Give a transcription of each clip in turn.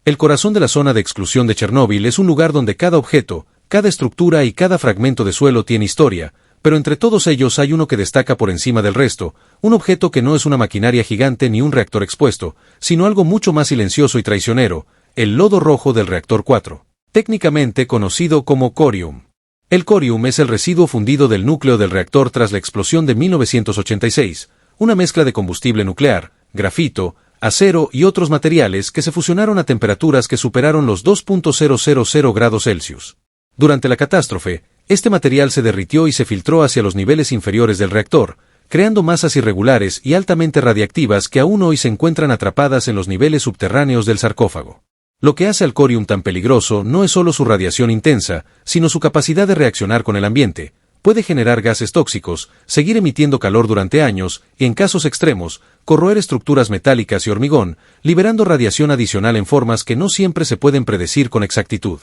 El corazón de la zona de exclusión de Chernóbil es un lugar donde cada objeto, cada estructura y cada fragmento de suelo tiene historia, pero entre todos ellos hay uno que destaca por encima del resto, un objeto que no es una maquinaria gigante ni un reactor expuesto, sino algo mucho más silencioso y traicionero, el lodo rojo del reactor 4, técnicamente conocido como corium. El corium es el residuo fundido del núcleo del reactor tras la explosión de 1986, una mezcla de combustible nuclear, grafito, acero y otros materiales que se fusionaron a temperaturas que superaron los 2.000 grados Celsius. Durante la catástrofe, este material se derritió y se filtró hacia los niveles inferiores del reactor, creando masas irregulares y altamente radiactivas que aún hoy se encuentran atrapadas en los niveles subterráneos del sarcófago. Lo que hace al corium tan peligroso no es solo su radiación intensa, sino su capacidad de reaccionar con el ambiente. Puede generar gases tóxicos, seguir emitiendo calor durante años y, en casos extremos, corroer estructuras metálicas y hormigón, liberando radiación adicional en formas que no siempre se pueden predecir con exactitud.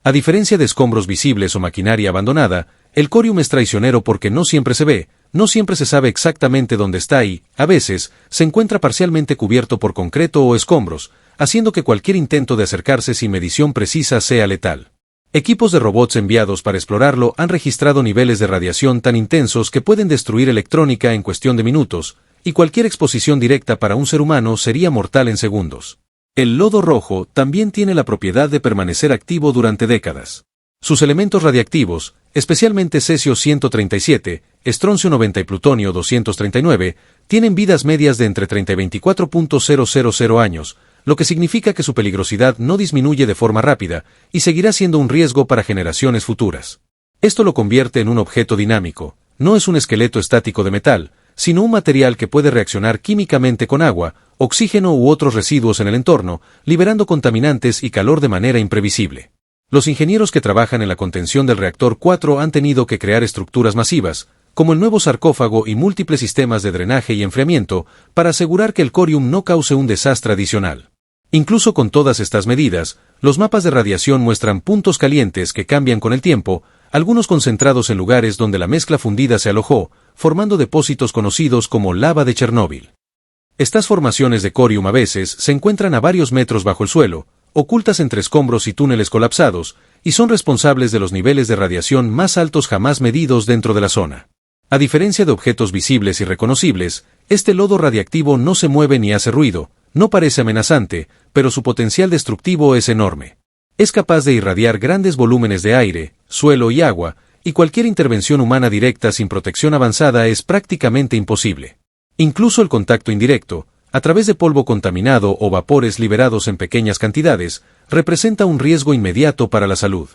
A diferencia de escombros visibles o maquinaria abandonada, el corium es traicionero porque no siempre se ve, no siempre se sabe exactamente dónde está y, a veces, se encuentra parcialmente cubierto por concreto o escombros, haciendo que cualquier intento de acercarse sin medición precisa sea letal. Equipos de robots enviados para explorarlo han registrado niveles de radiación tan intensos que pueden destruir electrónica en cuestión de minutos, y cualquier exposición directa para un ser humano sería mortal en segundos. El lodo rojo también tiene la propiedad de permanecer activo durante décadas. Sus elementos radiactivos, especialmente cesio-137, estroncio-90 y plutonio-239, tienen vidas medias de entre 30 y 24.000 años, lo que significa que su peligrosidad no disminuye de forma rápida y seguirá siendo un riesgo para generaciones futuras. Esto lo convierte en un objeto dinámico, no es un esqueleto estático de metal, sino un material que puede reaccionar químicamente con agua, oxígeno u otros residuos en el entorno, liberando contaminantes y calor de manera imprevisible. Los ingenieros que trabajan en la contención del reactor 4 han tenido que crear estructuras masivas, como el nuevo sarcófago y múltiples sistemas de drenaje y enfriamiento, para asegurar que el corium no cause un desastre adicional. Incluso con todas estas medidas, los mapas de radiación muestran puntos calientes que cambian con el tiempo, algunos concentrados en lugares donde la mezcla fundida se alojó, formando depósitos conocidos como lava de Chernóbil. Estas formaciones de corium a veces se encuentran a varios metros bajo el suelo, ocultas entre escombros y túneles colapsados, y son responsables de los niveles de radiación más altos jamás medidos dentro de la zona. A diferencia de objetos visibles y reconocibles, este lodo radiactivo no se mueve ni hace ruido, no parece amenazante, pero su potencial destructivo es enorme. Es capaz de irradiar grandes volúmenes de aire, suelo y agua, y cualquier intervención humana directa sin protección avanzada es prácticamente imposible. Incluso el contacto indirecto, a través de polvo contaminado o vapores liberados en pequeñas cantidades, representa un riesgo inmediato para la salud.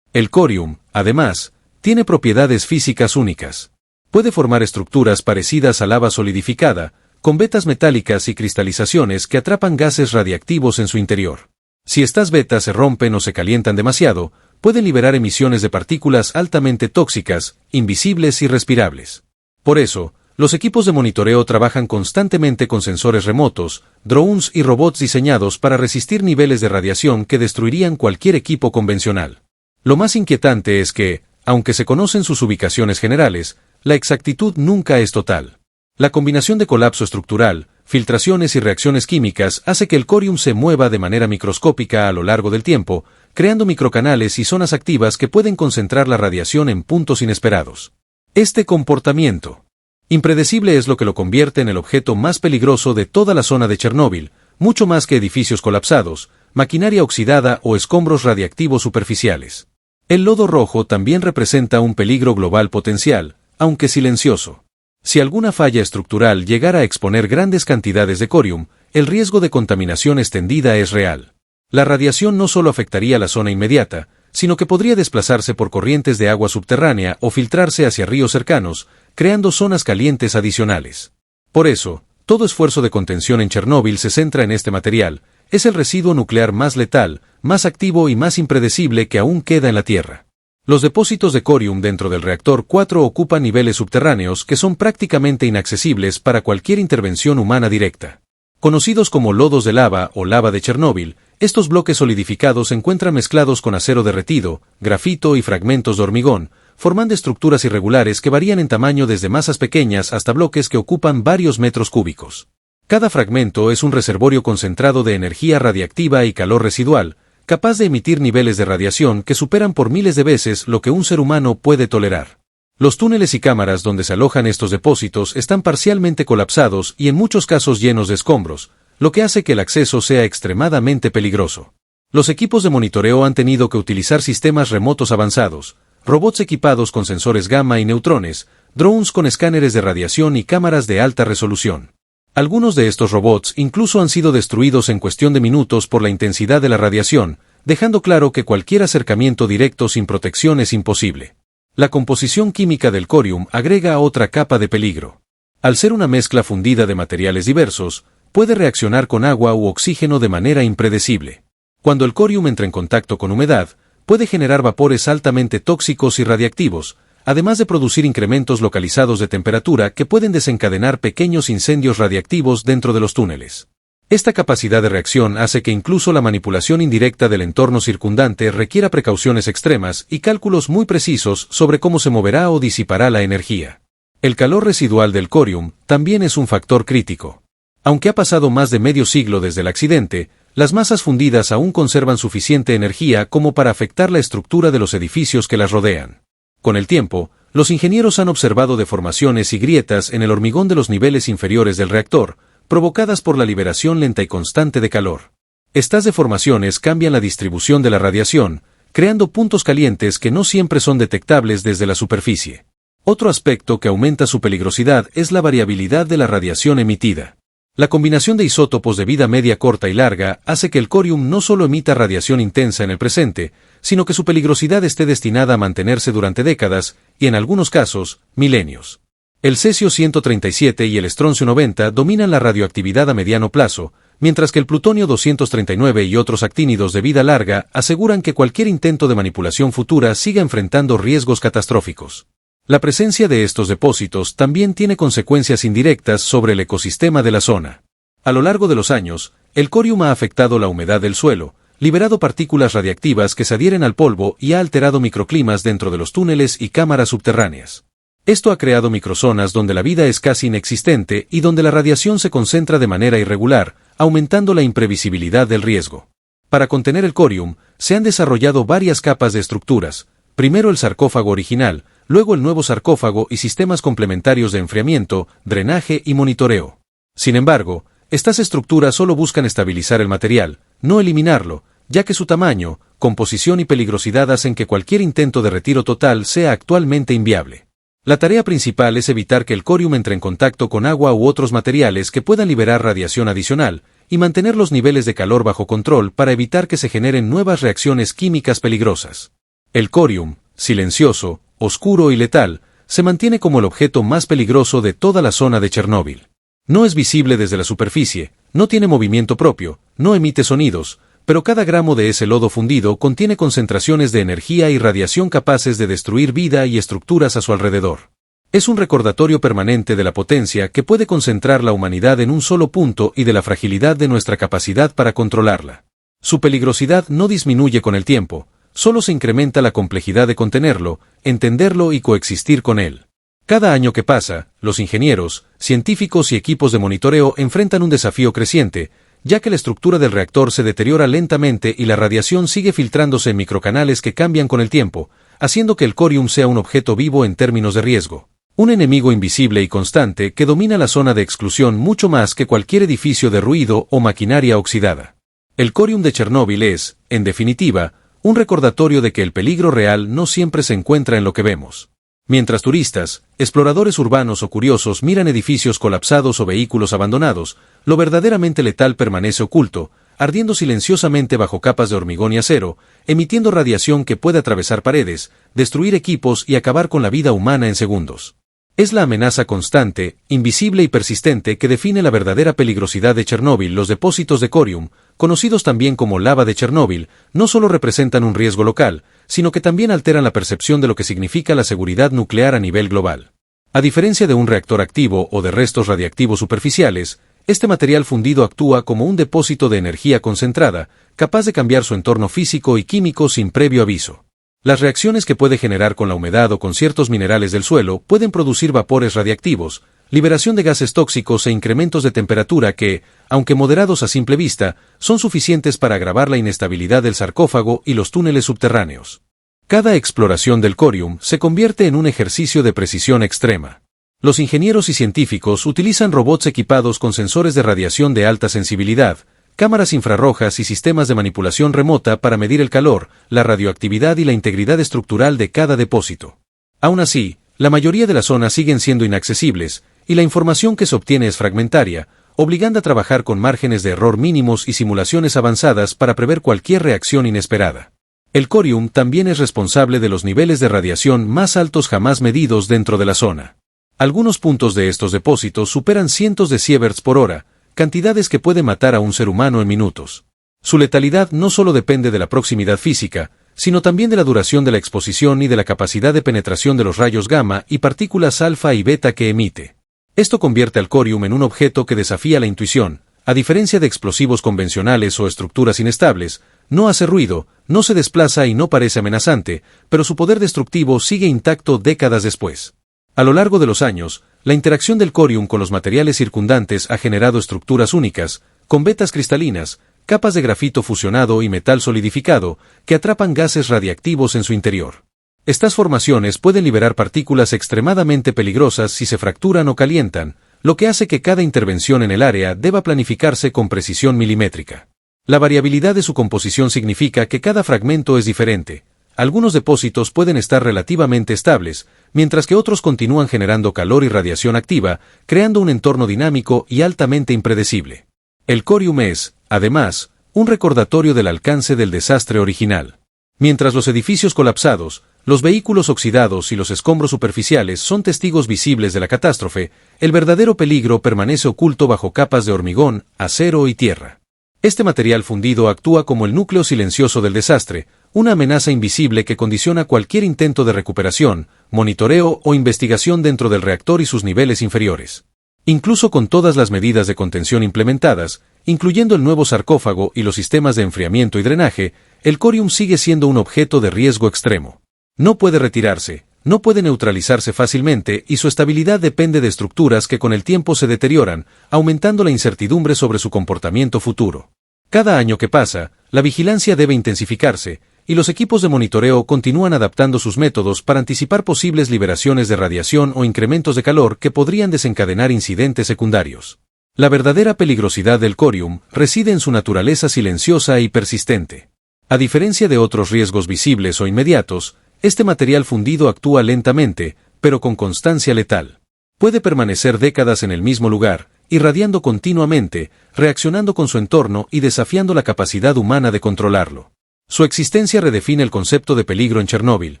El corium, además, tiene propiedades físicas únicas. Puede formar estructuras parecidas a lava solidificada, con vetas metálicas y cristalizaciones que atrapan gases radiactivos en su interior. Si estas vetas se rompen o se calientan demasiado, pueden liberar emisiones de partículas altamente tóxicas, invisibles y respirables. Por eso, los equipos de monitoreo trabajan constantemente con sensores remotos, drones y robots diseñados para resistir niveles de radiación que destruirían cualquier equipo convencional. Lo más inquietante es que, aunque se conocen sus ubicaciones generales, la exactitud nunca es total. La combinación de colapso estructural, filtraciones y reacciones químicas hace que el corium se mueva de manera microscópica a lo largo del tiempo, creando microcanales y zonas activas que pueden concentrar la radiación en puntos inesperados. Este comportamiento impredecible es lo que lo convierte en el objeto más peligroso de toda la zona de Chernóbil, mucho más que edificios colapsados, maquinaria oxidada o escombros radiactivos superficiales. El lodo rojo también representa un peligro global potencial, aunque silencioso. Si alguna falla estructural llegara a exponer grandes cantidades de corium, el riesgo de contaminación extendida es real. La radiación no solo afectaría la zona inmediata, sino que podría desplazarse por corrientes de agua subterránea o filtrarse hacia ríos cercanos, creando zonas calientes adicionales. Por eso, todo esfuerzo de contención en Chernóbil se centra en este material, es el residuo nuclear más letal, más activo y más impredecible que aún queda en la Tierra. Los depósitos de corium dentro del reactor 4 ocupan niveles subterráneos que son prácticamente inaccesibles para cualquier intervención humana directa. Conocidos como lodos de lava o lava de Chernóbil, estos bloques solidificados se encuentran mezclados con acero derretido, grafito y fragmentos de hormigón, formando estructuras irregulares que varían en tamaño desde masas pequeñas hasta bloques que ocupan varios metros cúbicos. Cada fragmento es un reservorio concentrado de energía radiactiva y calor residual, capaz de emitir niveles de radiación que superan por miles de veces lo que un ser humano puede tolerar. Los túneles y cámaras donde se alojan estos depósitos están parcialmente colapsados y en muchos casos llenos de escombros, lo que hace que el acceso sea extremadamente peligroso. Los equipos de monitoreo han tenido que utilizar sistemas remotos avanzados, robots equipados con sensores gamma y neutrones, drones con escáneres de radiación y cámaras de alta resolución. Algunos de estos robots incluso han sido destruidos en cuestión de minutos por la intensidad de la radiación, dejando claro que cualquier acercamiento directo sin protección es imposible. La composición química del corium agrega otra capa de peligro. Al ser una mezcla fundida de materiales diversos, puede reaccionar con agua u oxígeno de manera impredecible. Cuando el corium entra en contacto con humedad, puede generar vapores altamente tóxicos y radiactivos, además de producir incrementos localizados de temperatura que pueden desencadenar pequeños incendios radiactivos dentro de los túneles. Esta capacidad de reacción hace que incluso la manipulación indirecta del entorno circundante requiera precauciones extremas y cálculos muy precisos sobre cómo se moverá o disipará la energía. El calor residual del corium también es un factor crítico. Aunque ha pasado más de medio siglo desde el accidente, las masas fundidas aún conservan suficiente energía como para afectar la estructura de los edificios que las rodean. Con el tiempo, los ingenieros han observado deformaciones y grietas en el hormigón de los niveles inferiores del reactor, provocadas por la liberación lenta y constante de calor. Estas deformaciones cambian la distribución de la radiación, creando puntos calientes que no siempre son detectables desde la superficie. Otro aspecto que aumenta su peligrosidad es la variabilidad de la radiación emitida. La combinación de isótopos de vida media corta y larga hace que el corium no solo emita radiación intensa en el presente, sino que su peligrosidad esté destinada a mantenerse durante décadas, y en algunos casos, milenios. El cesio-137 y el estroncio-90 dominan la radioactividad a mediano plazo, mientras que el plutonio-239 y otros actínidos de vida larga aseguran que cualquier intento de manipulación futura siga enfrentando riesgos catastróficos. La presencia de estos depósitos también tiene consecuencias indirectas sobre el ecosistema de la zona. A lo largo de los años, el corium ha afectado la humedad del suelo, liberado partículas radiactivas que se adhieren al polvo y ha alterado microclimas dentro de los túneles y cámaras subterráneas. Esto ha creado microzonas donde la vida es casi inexistente y donde la radiación se concentra de manera irregular, aumentando la imprevisibilidad del riesgo. Para contener el corium, se han desarrollado varias capas de estructuras, primero el sarcófago original, luego el nuevo sarcófago y sistemas complementarios de enfriamiento, drenaje y monitoreo. Sin embargo, estas estructuras solo buscan estabilizar el material, no eliminarlo, ya que su tamaño, composición y peligrosidad hacen que cualquier intento de retiro total sea actualmente inviable. La tarea principal es evitar que el corium entre en contacto con agua u otros materiales que puedan liberar radiación adicional, y mantener los niveles de calor bajo control para evitar que se generen nuevas reacciones químicas peligrosas. El corium, silencioso, oscuro y letal, se mantiene como el objeto más peligroso de toda la zona de Chernóbil. No es visible desde la superficie, no tiene movimiento propio, no emite sonidos, pero cada gramo de ese lodo fundido contiene concentraciones de energía y radiación capaces de destruir vida y estructuras a su alrededor. Es un recordatorio permanente de la potencia que puede concentrar la humanidad en un solo punto y de la fragilidad de nuestra capacidad para controlarla. Su peligrosidad no disminuye con el tiempo, solo se incrementa la complejidad de contenerlo, entenderlo y coexistir con él. Cada año que pasa, los ingenieros, científicos y equipos de monitoreo enfrentan un desafío creciente, ya que la estructura del reactor se deteriora lentamente y la radiación sigue filtrándose en microcanales que cambian con el tiempo, haciendo que el corium sea un objeto vivo en términos de riesgo. Un enemigo invisible y constante que domina la zona de exclusión mucho más que cualquier edificio de ruido o maquinaria oxidada. El corium de Chernóbil es, en definitiva, un recordatorio de que el peligro real no siempre se encuentra en lo que vemos. Mientras turistas, exploradores urbanos o curiosos miran edificios colapsados o vehículos abandonados, lo verdaderamente letal permanece oculto, ardiendo silenciosamente bajo capas de hormigón y acero, emitiendo radiación que puede atravesar paredes, destruir equipos y acabar con la vida humana en segundos. Es la amenaza constante, invisible y persistente que define la verdadera peligrosidad de Chernóbil. Los depósitos de corium, conocidos también como lava de Chernóbil, no solo representan un riesgo local, sino que también alteran la percepción de lo que significa la seguridad nuclear a nivel global. A diferencia de un reactor activo o de restos radiactivos superficiales, este material fundido actúa como un depósito de energía concentrada, capaz de cambiar su entorno físico y químico sin previo aviso. Las reacciones que puede generar con la humedad o con ciertos minerales del suelo pueden producir vapores radiactivos, liberación de gases tóxicos e incrementos de temperatura que, aunque moderados a simple vista, son suficientes para agravar la inestabilidad del sarcófago y los túneles subterráneos. Cada exploración del corium se convierte en un ejercicio de precisión extrema. Los ingenieros y científicos utilizan robots equipados con sensores de radiación de alta sensibilidad, cámaras infrarrojas y sistemas de manipulación remota para medir el calor, la radioactividad y la integridad estructural de cada depósito. Aún así, la mayoría de las zonas siguen siendo inaccesibles, y la información que se obtiene es fragmentaria, obligando a trabajar con márgenes de error mínimos y simulaciones avanzadas para prever cualquier reacción inesperada. El corium también es responsable de los niveles de radiación más altos jamás medidos dentro de la zona. Algunos puntos de estos depósitos superan cientos de sieverts por hora, cantidades que pueden matar a un ser humano en minutos. Su letalidad no solo depende de la proximidad física, sino también de la duración de la exposición y de la capacidad de penetración de los rayos gamma y partículas alfa y beta que emite. Esto convierte al corium en un objeto que desafía la intuición. A diferencia de explosivos convencionales o estructuras inestables, no hace ruido, no se desplaza y no parece amenazante, pero su poder destructivo sigue intacto décadas después. A lo largo de los años, la interacción del corium con los materiales circundantes ha generado estructuras únicas, con vetas cristalinas, capas de grafito fusionado y metal solidificado, que atrapan gases radiactivos en su interior. Estas formaciones pueden liberar partículas extremadamente peligrosas si se fracturan o calientan, lo que hace que cada intervención en el área deba planificarse con precisión milimétrica. La variabilidad de su composición significa que cada fragmento es diferente. Algunos depósitos pueden estar relativamente estables, mientras que otros continúan generando calor y radiación activa, creando un entorno dinámico y altamente impredecible. El corium es, además, un recordatorio del alcance del desastre original. Mientras los edificios colapsados, los vehículos oxidados y los escombros superficiales son testigos visibles de la catástrofe, el verdadero peligro permanece oculto bajo capas de hormigón, acero y tierra. Este material fundido actúa como el núcleo silencioso del desastre, una amenaza invisible que condiciona cualquier intento de recuperación, monitoreo o investigación dentro del reactor y sus niveles inferiores. Incluso con todas las medidas de contención implementadas, incluyendo el nuevo sarcófago y los sistemas de enfriamiento y drenaje, el corium sigue siendo un objeto de riesgo extremo. No puede retirarse, no puede neutralizarse fácilmente y su estabilidad depende de estructuras que con el tiempo se deterioran, aumentando la incertidumbre sobre su comportamiento futuro. Cada año que pasa, la vigilancia debe intensificarse, y los equipos de monitoreo continúan adaptando sus métodos para anticipar posibles liberaciones de radiación o incrementos de calor que podrían desencadenar incidentes secundarios. La verdadera peligrosidad del corium reside en su naturaleza silenciosa y persistente. A diferencia de otros riesgos visibles o inmediatos, este material fundido actúa lentamente, pero con constancia letal. Puede permanecer décadas en el mismo lugar, irradiando continuamente, reaccionando con su entorno y desafiando la capacidad humana de controlarlo. Su existencia redefine el concepto de peligro en Chernóbil.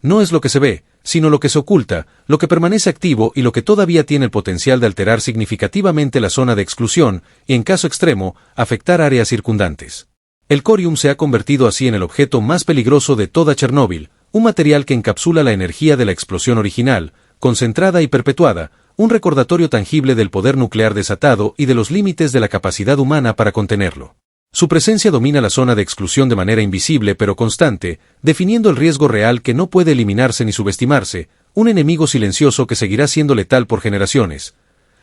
No es lo que se ve, sino lo que se oculta, lo que permanece activo y lo que todavía tiene el potencial de alterar significativamente la zona de exclusión y, en caso extremo, afectar áreas circundantes. El corium se ha convertido así en el objeto más peligroso de toda Chernóbil, un material que encapsula la energía de la explosión original, concentrada y perpetuada, un recordatorio tangible del poder nuclear desatado y de los límites de la capacidad humana para contenerlo. Su presencia domina la zona de exclusión de manera invisible pero constante, definiendo el riesgo real que no puede eliminarse ni subestimarse, un enemigo silencioso que seguirá siendo letal por generaciones.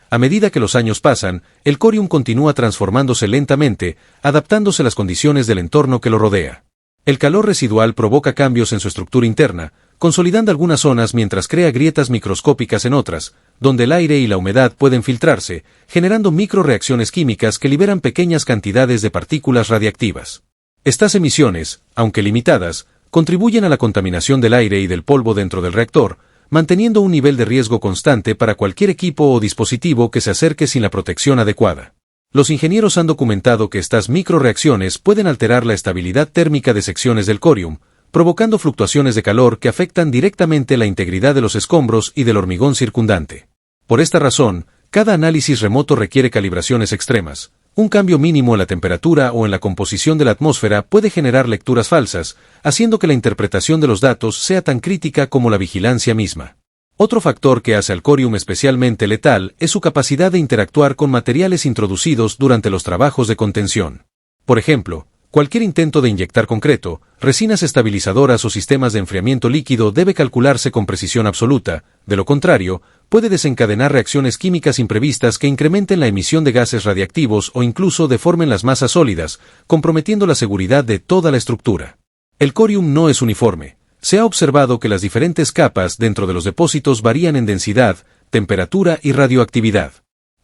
A medida que los años pasan, el corium continúa transformándose lentamente, adaptándose a las condiciones del entorno que lo rodea. El calor residual provoca cambios en su estructura interna, consolidando algunas zonas mientras crea grietas microscópicas en otras, donde el aire y la humedad pueden filtrarse, generando microreacciones químicas que liberan pequeñas cantidades de partículas radiactivas. Estas emisiones, aunque limitadas, contribuyen a la contaminación del aire y del polvo dentro del reactor, manteniendo un nivel de riesgo constante para cualquier equipo o dispositivo que se acerque sin la protección adecuada. Los ingenieros han documentado que estas microreacciones pueden alterar la estabilidad térmica de secciones del corium, provocando fluctuaciones de calor que afectan directamente la integridad de los escombros y del hormigón circundante. Por esta razón, cada análisis remoto requiere calibraciones extremas. Un cambio mínimo en la temperatura o en la composición de la atmósfera puede generar lecturas falsas, haciendo que la interpretación de los datos sea tan crítica como la vigilancia misma. Otro factor que hace al corium especialmente letal es su capacidad de interactuar con materiales introducidos durante los trabajos de contención. Por ejemplo, Cualquier intento de inyectar concreto, resinas estabilizadoras o sistemas de enfriamiento líquido debe calcularse con precisión absoluta, de lo contrario, puede desencadenar reacciones químicas imprevistas que incrementen la emisión de gases radiactivos o incluso deformen las masas sólidas, comprometiendo la seguridad de toda la estructura. El corium no es uniforme. Se ha observado que las diferentes capas dentro de los depósitos varían en densidad, temperatura y radioactividad.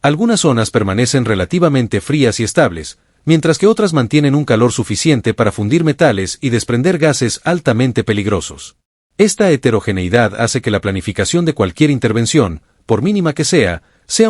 Algunas zonas permanecen relativamente frías y estables, mientras que otras mantienen un calor suficiente para fundir metales y desprender gases altamente peligrosos. Esta heterogeneidad hace que la planificación de cualquier intervención, por mínima que sea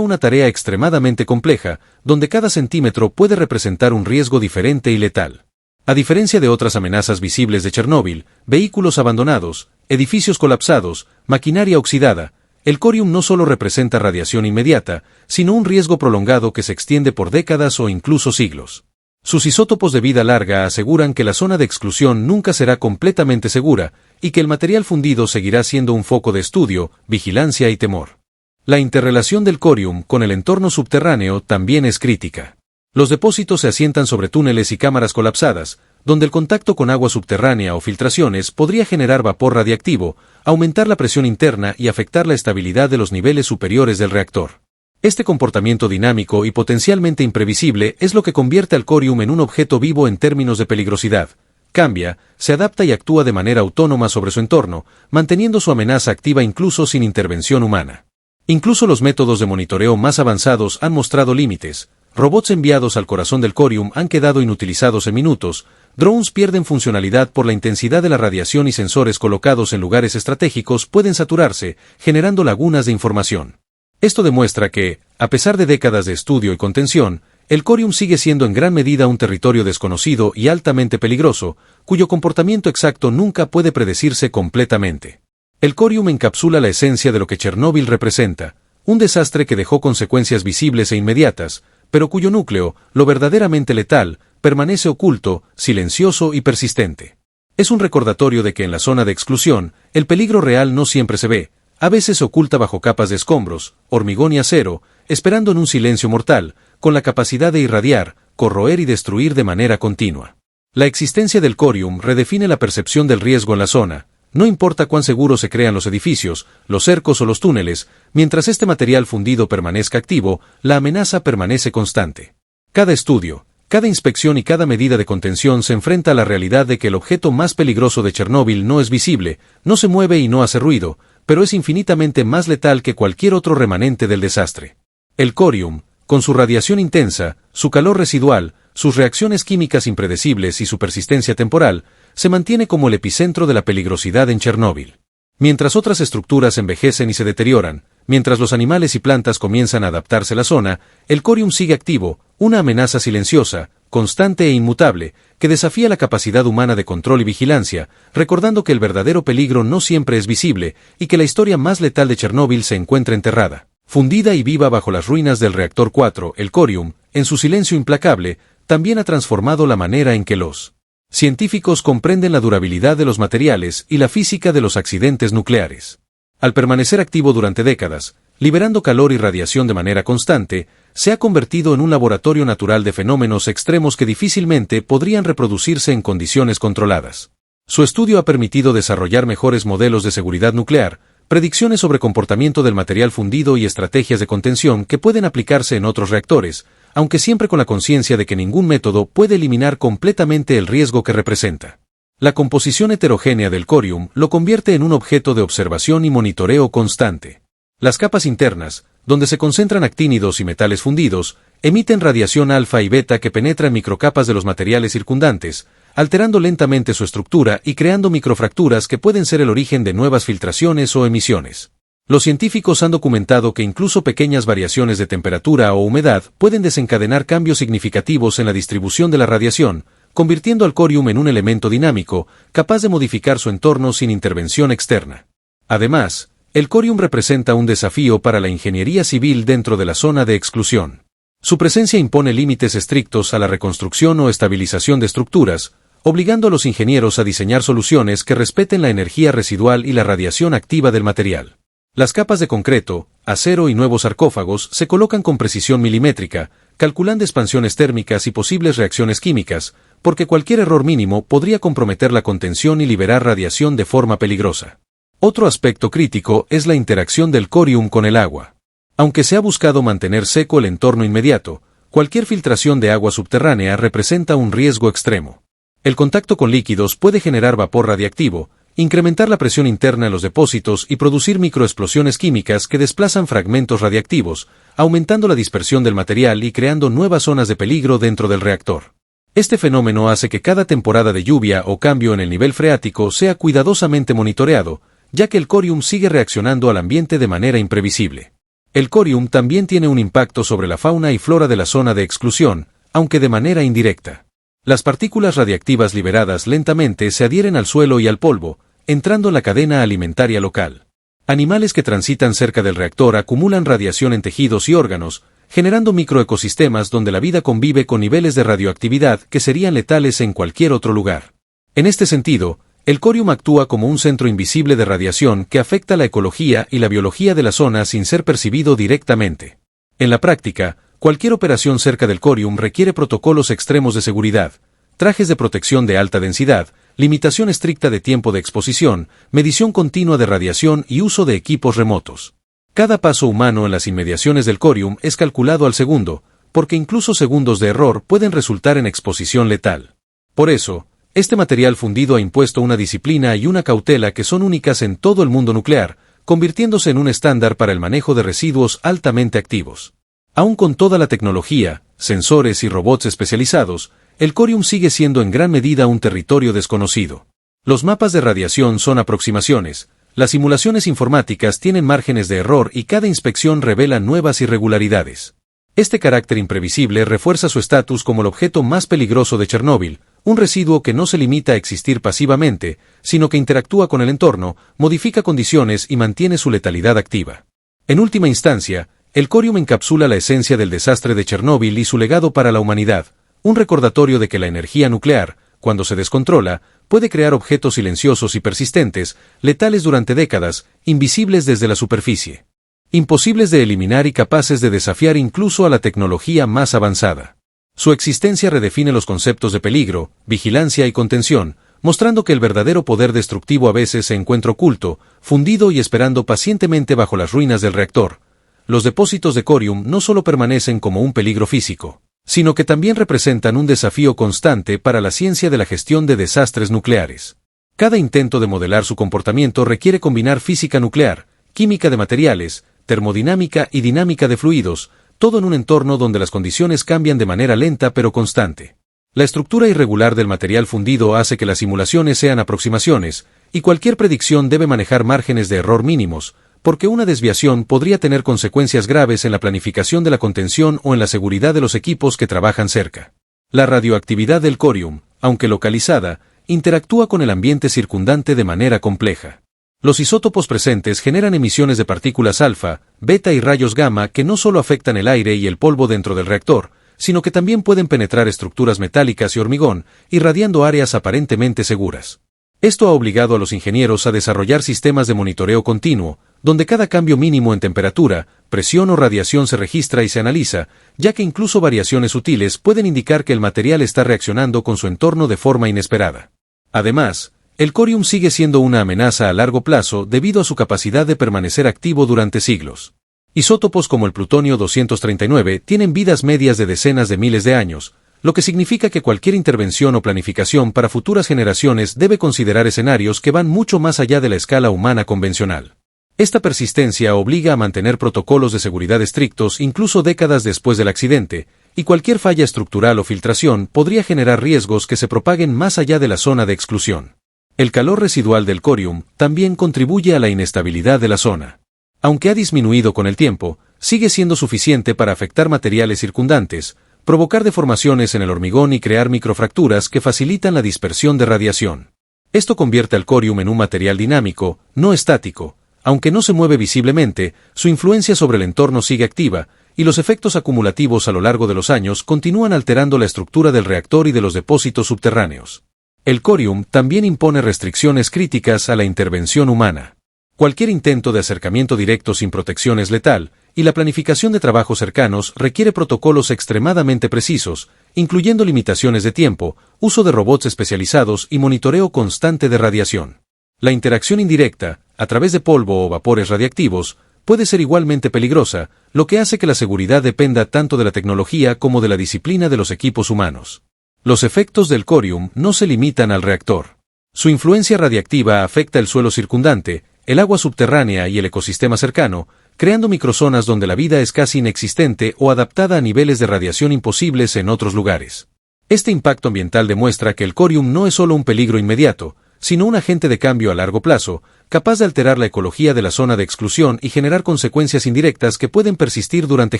una tarea extremadamente compleja, donde cada centímetro puede representar un riesgo diferente y letal. A diferencia de otras amenazas visibles de Chernóbil, vehículos abandonados, edificios colapsados, maquinaria oxidada, el corium no solo representa radiación inmediata, sino un riesgo prolongado que se extiende por décadas o incluso siglos. Sus isótopos de vida larga aseguran que la zona de exclusión nunca será completamente segura, y que el material fundido seguirá siendo un foco de estudio, vigilancia y temor. La interrelación del corium con el entorno subterráneo también es crítica. Los depósitos se asientan sobre túneles y cámaras colapsadas, donde el contacto con agua subterránea o filtraciones podría generar vapor radiactivo, aumentar la presión interna y afectar la estabilidad de los niveles superiores del reactor. Este comportamiento dinámico y potencialmente imprevisible es lo que convierte al corium en un objeto vivo en términos de peligrosidad. Cambia, se adapta y actúa de manera autónoma sobre su entorno, manteniendo su amenaza activa incluso sin intervención humana. Incluso los métodos de monitoreo más avanzados han mostrado límites. Robots enviados al corazón del corium han quedado inutilizados en minutos, drones pierden funcionalidad por la intensidad de la radiación y sensores colocados en lugares estratégicos pueden saturarse, generando lagunas de información. Esto demuestra que, a pesar de décadas de estudio y contención, el corium sigue siendo en gran medida un territorio desconocido y altamente peligroso, cuyo comportamiento exacto nunca puede predecirse completamente. El corium encapsula la esencia de lo que Chernóbil representa, un desastre que dejó consecuencias visibles e inmediatas, pero cuyo núcleo, lo verdaderamente letal, permanece oculto, silencioso y persistente. Es un recordatorio de que en la zona de exclusión, el peligro real no siempre se ve, a veces se oculta bajo capas de escombros, hormigón y acero, esperando en un silencio mortal, con la capacidad de irradiar, corroer y destruir de manera continua. La existencia del corium redefine la percepción del riesgo en la zona. No importa cuán seguros se crean los edificios, los cercos o los túneles, mientras este material fundido permanezca activo, la amenaza permanece constante. Cada estudio, cada inspección y cada medida de contención se enfrenta a la realidad de que el objeto más peligroso de Chernóbil no es visible, no se mueve y no hace ruido, pero es infinitamente más letal que cualquier otro remanente del desastre. El corium, con su radiación intensa, su calor residual, sus reacciones químicas impredecibles y su persistencia temporal, se mantiene como el epicentro de la peligrosidad en Chernóbil. Mientras otras estructuras envejecen y se deterioran, mientras los animales y plantas comienzan a adaptarse a la zona, el corium sigue activo, una amenaza silenciosa, constante e inmutable, que desafía la capacidad humana de control y vigilancia, recordando que el verdadero peligro no siempre es visible y que la historia más letal de Chernóbil se encuentra enterrada. Fundida y viva bajo las ruinas del reactor 4, el corium, en su silencio implacable, también ha transformado la manera en que los científicos comprenden la durabilidad de los materiales y la física de los accidentes nucleares. Al permanecer activo durante décadas, liberando calor y radiación de manera constante, se ha convertido en un laboratorio natural de fenómenos extremos que difícilmente podrían reproducirse en condiciones controladas. Su estudio ha permitido desarrollar mejores modelos de seguridad nuclear, predicciones sobre comportamiento del material fundido y estrategias de contención que pueden aplicarse en otros reactores, aunque siempre con la conciencia de que ningún método puede eliminar completamente el riesgo que representa. La composición heterogénea del corium lo convierte en un objeto de observación y monitoreo constante. Las capas internas, donde se concentran actínidos y metales fundidos, emiten radiación alfa y beta que penetra en microcapas de los materiales circundantes, alterando lentamente su estructura y creando microfracturas que pueden ser el origen de nuevas filtraciones o emisiones. Los científicos han documentado que incluso pequeñas variaciones de temperatura o humedad pueden desencadenar cambios significativos en la distribución de la radiación, convirtiendo al corium en un elemento dinámico, capaz de modificar su entorno sin intervención externa. Además, el corium representa un desafío para la ingeniería civil dentro de la zona de exclusión. Su presencia impone límites estrictos a la reconstrucción o estabilización de estructuras, obligando a los ingenieros a diseñar soluciones que respeten la energía residual y la radiación activa del material. Las capas de concreto, acero y nuevos sarcófagos se colocan con precisión milimétrica, calculando expansiones térmicas y posibles reacciones químicas, porque cualquier error mínimo podría comprometer la contención y liberar radiación de forma peligrosa. Otro aspecto crítico es la interacción del corium con el agua. Aunque se ha buscado mantener seco el entorno inmediato, cualquier filtración de agua subterránea representa un riesgo extremo. El contacto con líquidos puede generar vapor radiactivo, incrementar la presión interna en los depósitos y producir microexplosiones químicas que desplazan fragmentos radiactivos, aumentando la dispersión del material y creando nuevas zonas de peligro dentro del reactor. Este fenómeno hace que cada temporada de lluvia o cambio en el nivel freático sea cuidadosamente monitoreado, ya que el corium sigue reaccionando al ambiente de manera imprevisible. El corium también tiene un impacto sobre la fauna y flora de la zona de exclusión, aunque de manera indirecta. Las partículas radiactivas liberadas lentamente se adhieren al suelo y al polvo, entrando en la cadena alimentaria local. Animales que transitan cerca del reactor acumulan radiación en tejidos y órganos, generando microecosistemas donde la vida convive con niveles de radioactividad que serían letales en cualquier otro lugar. En este sentido, el corium actúa como un centro invisible de radiación que afecta la ecología y la biología de la zona sin ser percibido directamente. En la práctica, cualquier operación cerca del corium requiere protocolos extremos de seguridad, trajes de protección de alta densidad, limitación estricta de tiempo de exposición, medición continua de radiación y uso de equipos remotos. Cada paso humano en las inmediaciones del corium es calculado al segundo, porque incluso segundos de error pueden resultar en exposición letal. Por eso, este material fundido ha impuesto una disciplina y una cautela que son únicas en todo el mundo nuclear, convirtiéndose en un estándar para el manejo de residuos altamente activos. Aún con toda la tecnología, sensores y robots especializados, el corium sigue siendo en gran medida un territorio desconocido. Los mapas de radiación son aproximaciones, las simulaciones informáticas tienen márgenes de error y cada inspección revela nuevas irregularidades. Este carácter imprevisible refuerza su estatus como el objeto más peligroso de Chernóbil, un residuo que no se limita a existir pasivamente, sino que interactúa con el entorno, modifica condiciones y mantiene su letalidad activa. En última instancia, el corium encapsula la esencia del desastre de Chernóbil y su legado para la humanidad, un recordatorio de que la energía nuclear, cuando se descontrola, puede crear objetos silenciosos y persistentes, letales durante décadas, invisibles desde la superficie. Imposibles de eliminar y capaces de desafiar incluso a la tecnología más avanzada. Su existencia redefine los conceptos de peligro, vigilancia y contención, mostrando que el verdadero poder destructivo a veces se encuentra oculto, fundido y esperando pacientemente bajo las ruinas del reactor. Los depósitos de corium no solo permanecen como un peligro físico, sino que también representan un desafío constante para la ciencia de la gestión de desastres nucleares. Cada intento de modelar su comportamiento requiere combinar física nuclear, química de materiales, termodinámica y dinámica de fluidos, todo en un entorno donde las condiciones cambian de manera lenta pero constante. La estructura irregular del material fundido hace que las simulaciones sean aproximaciones, y cualquier predicción debe manejar márgenes de error mínimos, porque una desviación podría tener consecuencias graves en la planificación de la contención o en la seguridad de los equipos que trabajan cerca. La radioactividad del corium, aunque localizada, interactúa con el ambiente circundante de manera compleja. Los isótopos presentes generan emisiones de partículas alfa, beta y rayos gamma que no solo afectan el aire y el polvo dentro del reactor, sino que también pueden penetrar estructuras metálicas y hormigón, irradiando áreas aparentemente seguras. Esto ha obligado a los ingenieros a desarrollar sistemas de monitoreo continuo, donde cada cambio mínimo en temperatura, presión o radiación se registra y se analiza, ya que incluso variaciones sutiles pueden indicar que el material está reaccionando con su entorno de forma inesperada. Además, el corium sigue siendo una amenaza a largo plazo debido a su capacidad de permanecer activo durante siglos. Isótopos como el plutonio 239 tienen vidas medias de decenas de miles de años, lo que significa que cualquier intervención o planificación para futuras generaciones debe considerar escenarios que van mucho más allá de la escala humana convencional. Esta persistencia obliga a mantener protocolos de seguridad estrictos incluso décadas después del accidente, y cualquier falla estructural o filtración podría generar riesgos que se propaguen más allá de la zona de exclusión. El calor residual del corium también contribuye a la inestabilidad de la zona. Aunque ha disminuido con el tiempo, sigue siendo suficiente para afectar materiales circundantes, provocar deformaciones en el hormigón y crear microfracturas que facilitan la dispersión de radiación. Esto convierte al corium en un material dinámico, no estático. Aunque no se mueve visiblemente, su influencia sobre el entorno sigue activa, y los efectos acumulativos a lo largo de los años continúan alterando la estructura del reactor y de los depósitos subterráneos. El corium también impone restricciones críticas a la intervención humana. Cualquier intento de acercamiento directo sin protección es letal, y la planificación de trabajos cercanos requiere protocolos extremadamente precisos, incluyendo limitaciones de tiempo, uso de robots especializados y monitoreo constante de radiación. La interacción indirecta, a través de polvo o vapores radiactivos, puede ser igualmente peligrosa, lo que hace que la seguridad dependa tanto de la tecnología como de la disciplina de los equipos humanos. Los efectos del corium no se limitan al reactor. Su influencia radiactiva afecta el suelo circundante, el agua subterránea y el ecosistema cercano, creando microzonas donde la vida es casi inexistente o adaptada a niveles de radiación imposibles en otros lugares. Este impacto ambiental demuestra que el corium no es solo un peligro inmediato, sino un agente de cambio a largo plazo, capaz de alterar la ecología de la zona de exclusión y generar consecuencias indirectas que pueden persistir durante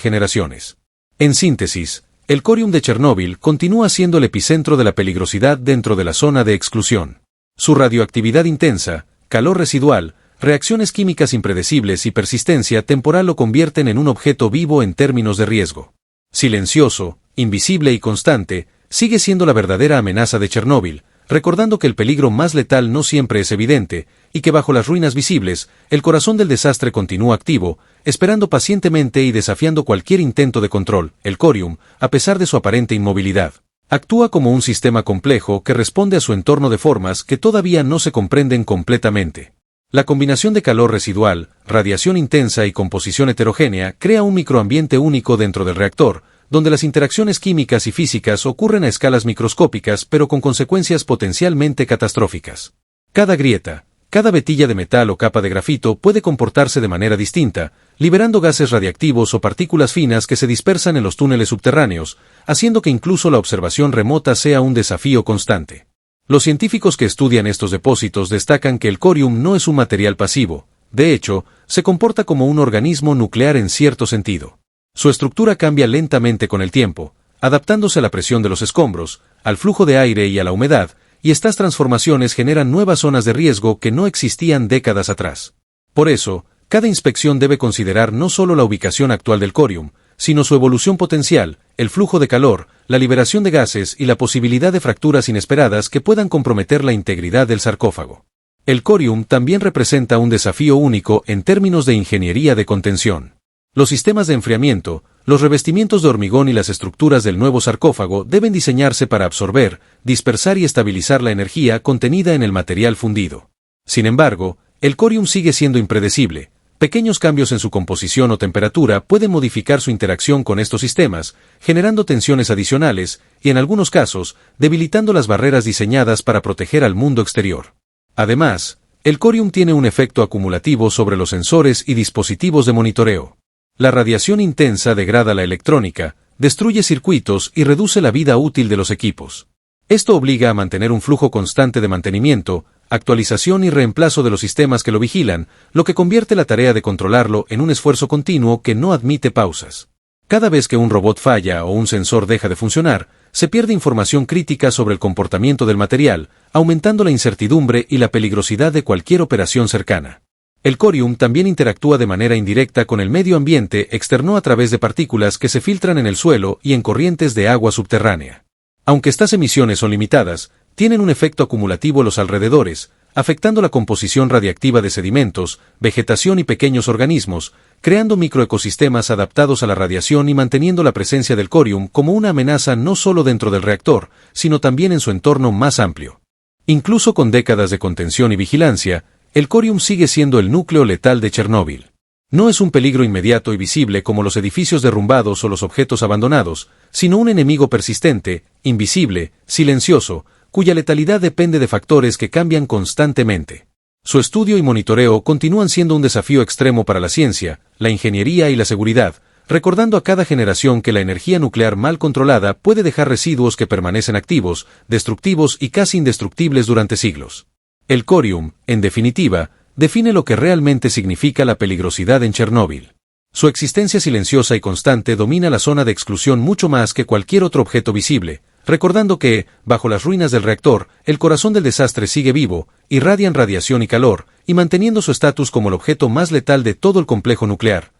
generaciones. En síntesis, el corium de Chernóbil continúa siendo el epicentro de la peligrosidad dentro de la zona de exclusión. Su radioactividad intensa, calor residual, reacciones químicas impredecibles y persistencia temporal lo convierten en un objeto vivo en términos de riesgo. Silencioso, invisible y constante, sigue siendo la verdadera amenaza de Chernóbil, recordando que el peligro más letal no siempre es evidente, y que bajo las ruinas visibles, el corazón del desastre continúa activo, esperando pacientemente y desafiando cualquier intento de control. El corium, a pesar de su aparente inmovilidad, actúa como un sistema complejo que responde a su entorno de formas que todavía no se comprenden completamente. La combinación de calor residual, radiación intensa y composición heterogénea crea un microambiente único dentro del reactor, donde las interacciones químicas y físicas ocurren a escalas microscópicas pero con consecuencias potencialmente catastróficas. Cada grieta, cada vetilla de metal o capa de grafito puede comportarse de manera distinta, liberando gases radiactivos o partículas finas que se dispersan en los túneles subterráneos, haciendo que incluso la observación remota sea un desafío constante. Los científicos que estudian estos depósitos destacan que el corium no es un material pasivo, de hecho, se comporta como un organismo nuclear en cierto sentido. Su estructura cambia lentamente con el tiempo, adaptándose a la presión de los escombros, al flujo de aire y a la humedad, y estas transformaciones generan nuevas zonas de riesgo que no existían décadas atrás. Por eso, cada inspección debe considerar no solo la ubicación actual del corium, sino su evolución potencial, el flujo de calor, la liberación de gases y la posibilidad de fracturas inesperadas que puedan comprometer la integridad del sarcófago. El corium también representa un desafío único en términos de ingeniería de contención. Los sistemas de enfriamiento, los revestimientos de hormigón y las estructuras del nuevo sarcófago deben diseñarse para absorber, dispersar y estabilizar la energía contenida en el material fundido. Sin embargo, el corium sigue siendo impredecible. Pequeños cambios en su composición o temperatura pueden modificar su interacción con estos sistemas, generando tensiones adicionales y, en algunos casos, debilitando las barreras diseñadas para proteger al mundo exterior. Además, el corium tiene un efecto acumulativo sobre los sensores y dispositivos de monitoreo. La radiación intensa degrada la electrónica, destruye circuitos y reduce la vida útil de los equipos. Esto obliga a mantener un flujo constante de mantenimiento, actualización y reemplazo de los sistemas que lo vigilan, lo que convierte la tarea de controlarlo en un esfuerzo continuo que no admite pausas. Cada vez que un robot falla o un sensor deja de funcionar, se pierde información crítica sobre el comportamiento del material, aumentando la incertidumbre y la peligrosidad de cualquier operación cercana. El corium también interactúa de manera indirecta con el medio ambiente externo a través de partículas que se filtran en el suelo y en corrientes de agua subterránea. Aunque estas emisiones son limitadas, tienen un efecto acumulativo a los alrededores, afectando la composición radiactiva de sedimentos, vegetación y pequeños organismos, creando microecosistemas adaptados a la radiación y manteniendo la presencia del corium como una amenaza no solo dentro del reactor, sino también en su entorno más amplio. Incluso con décadas de contención y vigilancia, el corium sigue siendo el núcleo letal de Chernóbil. No es un peligro inmediato y visible como los edificios derrumbados o los objetos abandonados, sino un enemigo persistente, invisible, silencioso, cuya letalidad depende de factores que cambian constantemente. Su estudio y monitoreo continúan siendo un desafío extremo para la ciencia, la ingeniería y la seguridad, recordando a cada generación que la energía nuclear mal controlada puede dejar residuos que permanecen activos, destructivos y casi indestructibles durante siglos. El corium, en definitiva, define lo que realmente significa la peligrosidad en Chernóbil. Su existencia silenciosa y constante domina la zona de exclusión mucho más que cualquier otro objeto visible, recordando que, bajo las ruinas del reactor, el corazón del desastre sigue vivo, irradian radiación y calor, y manteniendo su estatus como el objeto más letal de todo el complejo nuclear.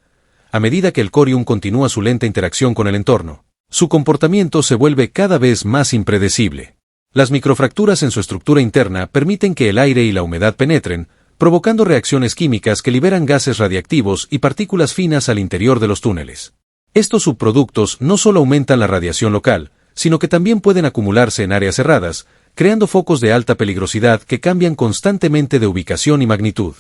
A medida que el corium continúa su lenta interacción con el entorno, su comportamiento se vuelve cada vez más impredecible. Las microfracturas en su estructura interna permiten que el aire y la humedad penetren, provocando reacciones químicas que liberan gases radiactivos y partículas finas al interior de los túneles. Estos subproductos no solo aumentan la radiación local, sino que también pueden acumularse en áreas cerradas, creando focos de alta peligrosidad que cambian constantemente de ubicación y magnitud.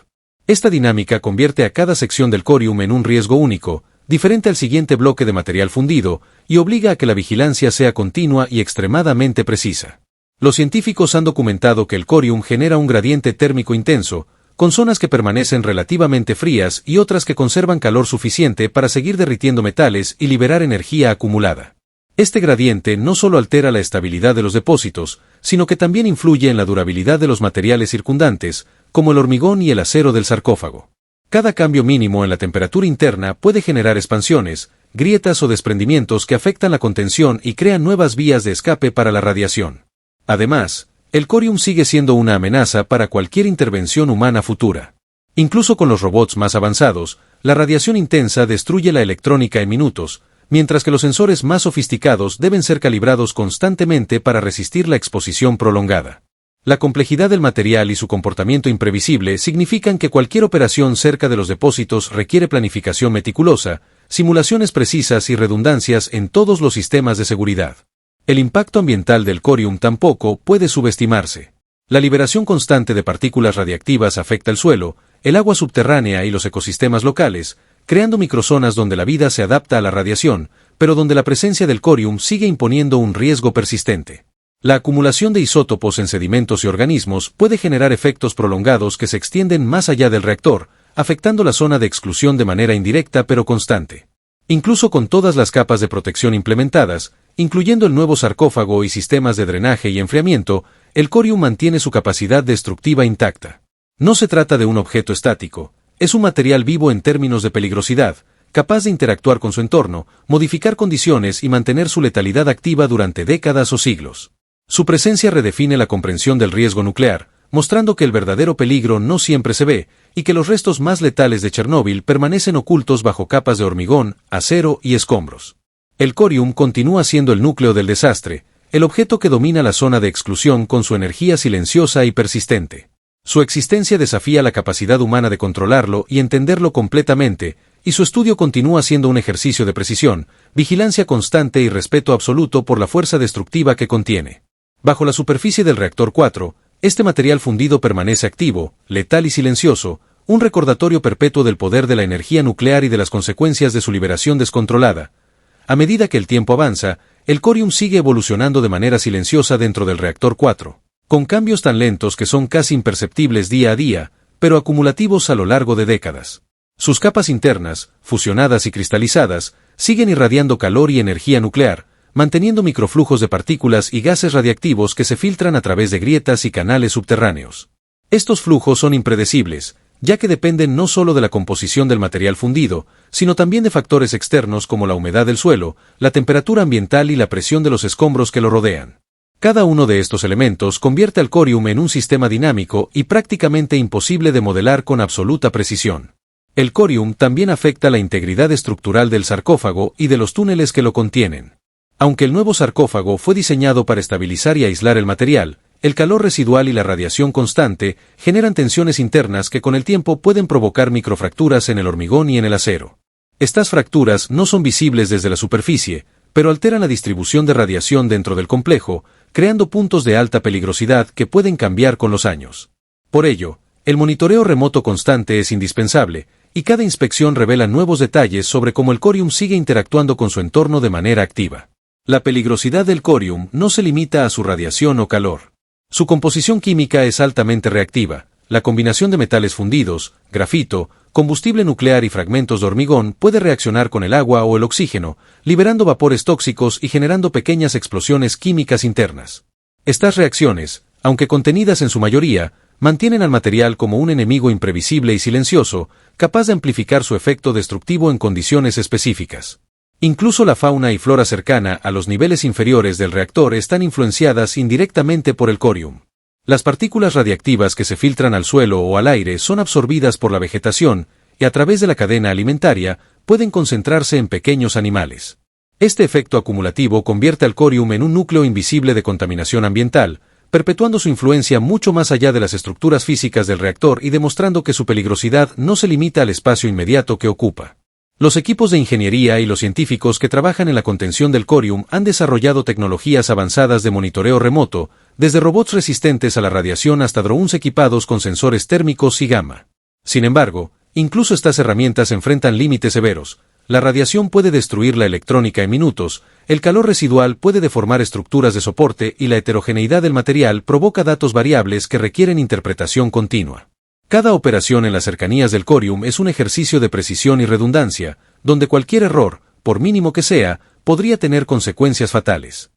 Esta dinámica convierte a cada sección del corium en un riesgo único, diferente al siguiente bloque de material fundido, y obliga a que la vigilancia sea continua y extremadamente precisa. Los científicos han documentado que el corium genera un gradiente térmico intenso, con zonas que permanecen relativamente frías y otras que conservan calor suficiente para seguir derritiendo metales y liberar energía acumulada. Este gradiente no solo altera la estabilidad de los depósitos, sino que también influye en la durabilidad de los materiales circundantes, como el hormigón y el acero del sarcófago. Cada cambio mínimo en la temperatura interna puede generar expansiones, grietas o desprendimientos que afectan la contención y crean nuevas vías de escape para la radiación. Además, el corium sigue siendo una amenaza para cualquier intervención humana futura. Incluso con los robots más avanzados, la radiación intensa destruye la electrónica en minutos, mientras que los sensores más sofisticados deben ser calibrados constantemente para resistir la exposición prolongada. La complejidad del material y su comportamiento imprevisible significan que cualquier operación cerca de los depósitos requiere planificación meticulosa, simulaciones precisas y redundancias en todos los sistemas de seguridad. El impacto ambiental del corium tampoco puede subestimarse. La liberación constante de partículas radiactivas afecta el suelo, el agua subterránea y los ecosistemas locales, creando microzonas donde la vida se adapta a la radiación, pero donde la presencia del corium sigue imponiendo un riesgo persistente. La acumulación de isótopos en sedimentos y organismos puede generar efectos prolongados que se extienden más allá del reactor, afectando la zona de exclusión de manera indirecta pero constante. Incluso con todas las capas de protección implementadas, incluyendo el nuevo sarcófago y sistemas de drenaje y enfriamiento, el corium mantiene su capacidad destructiva intacta. No se trata de un objeto estático, es un material vivo en términos de peligrosidad, capaz de interactuar con su entorno, modificar condiciones y mantener su letalidad activa durante décadas o siglos. Su presencia redefine la comprensión del riesgo nuclear, mostrando que el verdadero peligro no siempre se ve, y que los restos más letales de Chernóbil permanecen ocultos bajo capas de hormigón, acero y escombros. El corium continúa siendo el núcleo del desastre, el objeto que domina la zona de exclusión con su energía silenciosa y persistente. Su existencia desafía la capacidad humana de controlarlo y entenderlo completamente, y su estudio continúa siendo un ejercicio de precisión, vigilancia constante y respeto absoluto por la fuerza destructiva que contiene. Bajo la superficie del reactor 4, este material fundido permanece activo, letal y silencioso, un recordatorio perpetuo del poder de la energía nuclear y de las consecuencias de su liberación descontrolada. A medida que el tiempo avanza, el corium sigue evolucionando de manera silenciosa dentro del reactor 4, con cambios tan lentos que son casi imperceptibles día a día, pero acumulativos a lo largo de décadas. Sus capas internas, fusionadas y cristalizadas, siguen irradiando calor y energía nuclear, manteniendo microflujos de partículas y gases radiactivos que se filtran a través de grietas y canales subterráneos. Estos flujos son impredecibles, ya que dependen no solo de la composición del material fundido, sino también de factores externos como la humedad del suelo, la temperatura ambiental y la presión de los escombros que lo rodean. Cada uno de estos elementos convierte al corium en un sistema dinámico y prácticamente imposible de modelar con absoluta precisión. El corium también afecta la integridad estructural del sarcófago y de los túneles que lo contienen. Aunque el nuevo sarcófago fue diseñado para estabilizar y aislar el material, el calor residual y la radiación constante generan tensiones internas que con el tiempo pueden provocar microfracturas en el hormigón y en el acero. Estas fracturas no son visibles desde la superficie, pero alteran la distribución de radiación dentro del complejo, creando puntos de alta peligrosidad que pueden cambiar con los años. Por ello, el monitoreo remoto constante es indispensable, y cada inspección revela nuevos detalles sobre cómo el corium sigue interactuando con su entorno de manera activa. La peligrosidad del corium no se limita a su radiación o calor. Su composición química es altamente reactiva. La combinación de metales fundidos, grafito, combustible nuclear y fragmentos de hormigón puede reaccionar con el agua o el oxígeno, liberando vapores tóxicos y generando pequeñas explosiones químicas internas. Estas reacciones, aunque contenidas en su mayoría, mantienen al material como un enemigo imprevisible y silencioso, capaz de amplificar su efecto destructivo en condiciones específicas. Incluso la fauna y flora cercana a los niveles inferiores del reactor están influenciadas indirectamente por el corium. Las partículas radiactivas que se filtran al suelo o al aire son absorbidas por la vegetación y a través de la cadena alimentaria pueden concentrarse en pequeños animales. Este efecto acumulativo convierte al corium en un núcleo invisible de contaminación ambiental, perpetuando su influencia mucho más allá de las estructuras físicas del reactor y demostrando que su peligrosidad no se limita al espacio inmediato que ocupa. Los equipos de ingeniería y los científicos que trabajan en la contención del corium han desarrollado tecnologías avanzadas de monitoreo remoto, desde robots resistentes a la radiación hasta drones equipados con sensores térmicos y gamma. Sin embargo, incluso estas herramientas enfrentan límites severos. La radiación puede destruir la electrónica en minutos, el calor residual puede deformar estructuras de soporte y la heterogeneidad del material provoca datos variables que requieren interpretación continua. Cada operación en las cercanías del corium es un ejercicio de precisión y redundancia, donde cualquier error, por mínimo que sea, podría tener consecuencias fatales.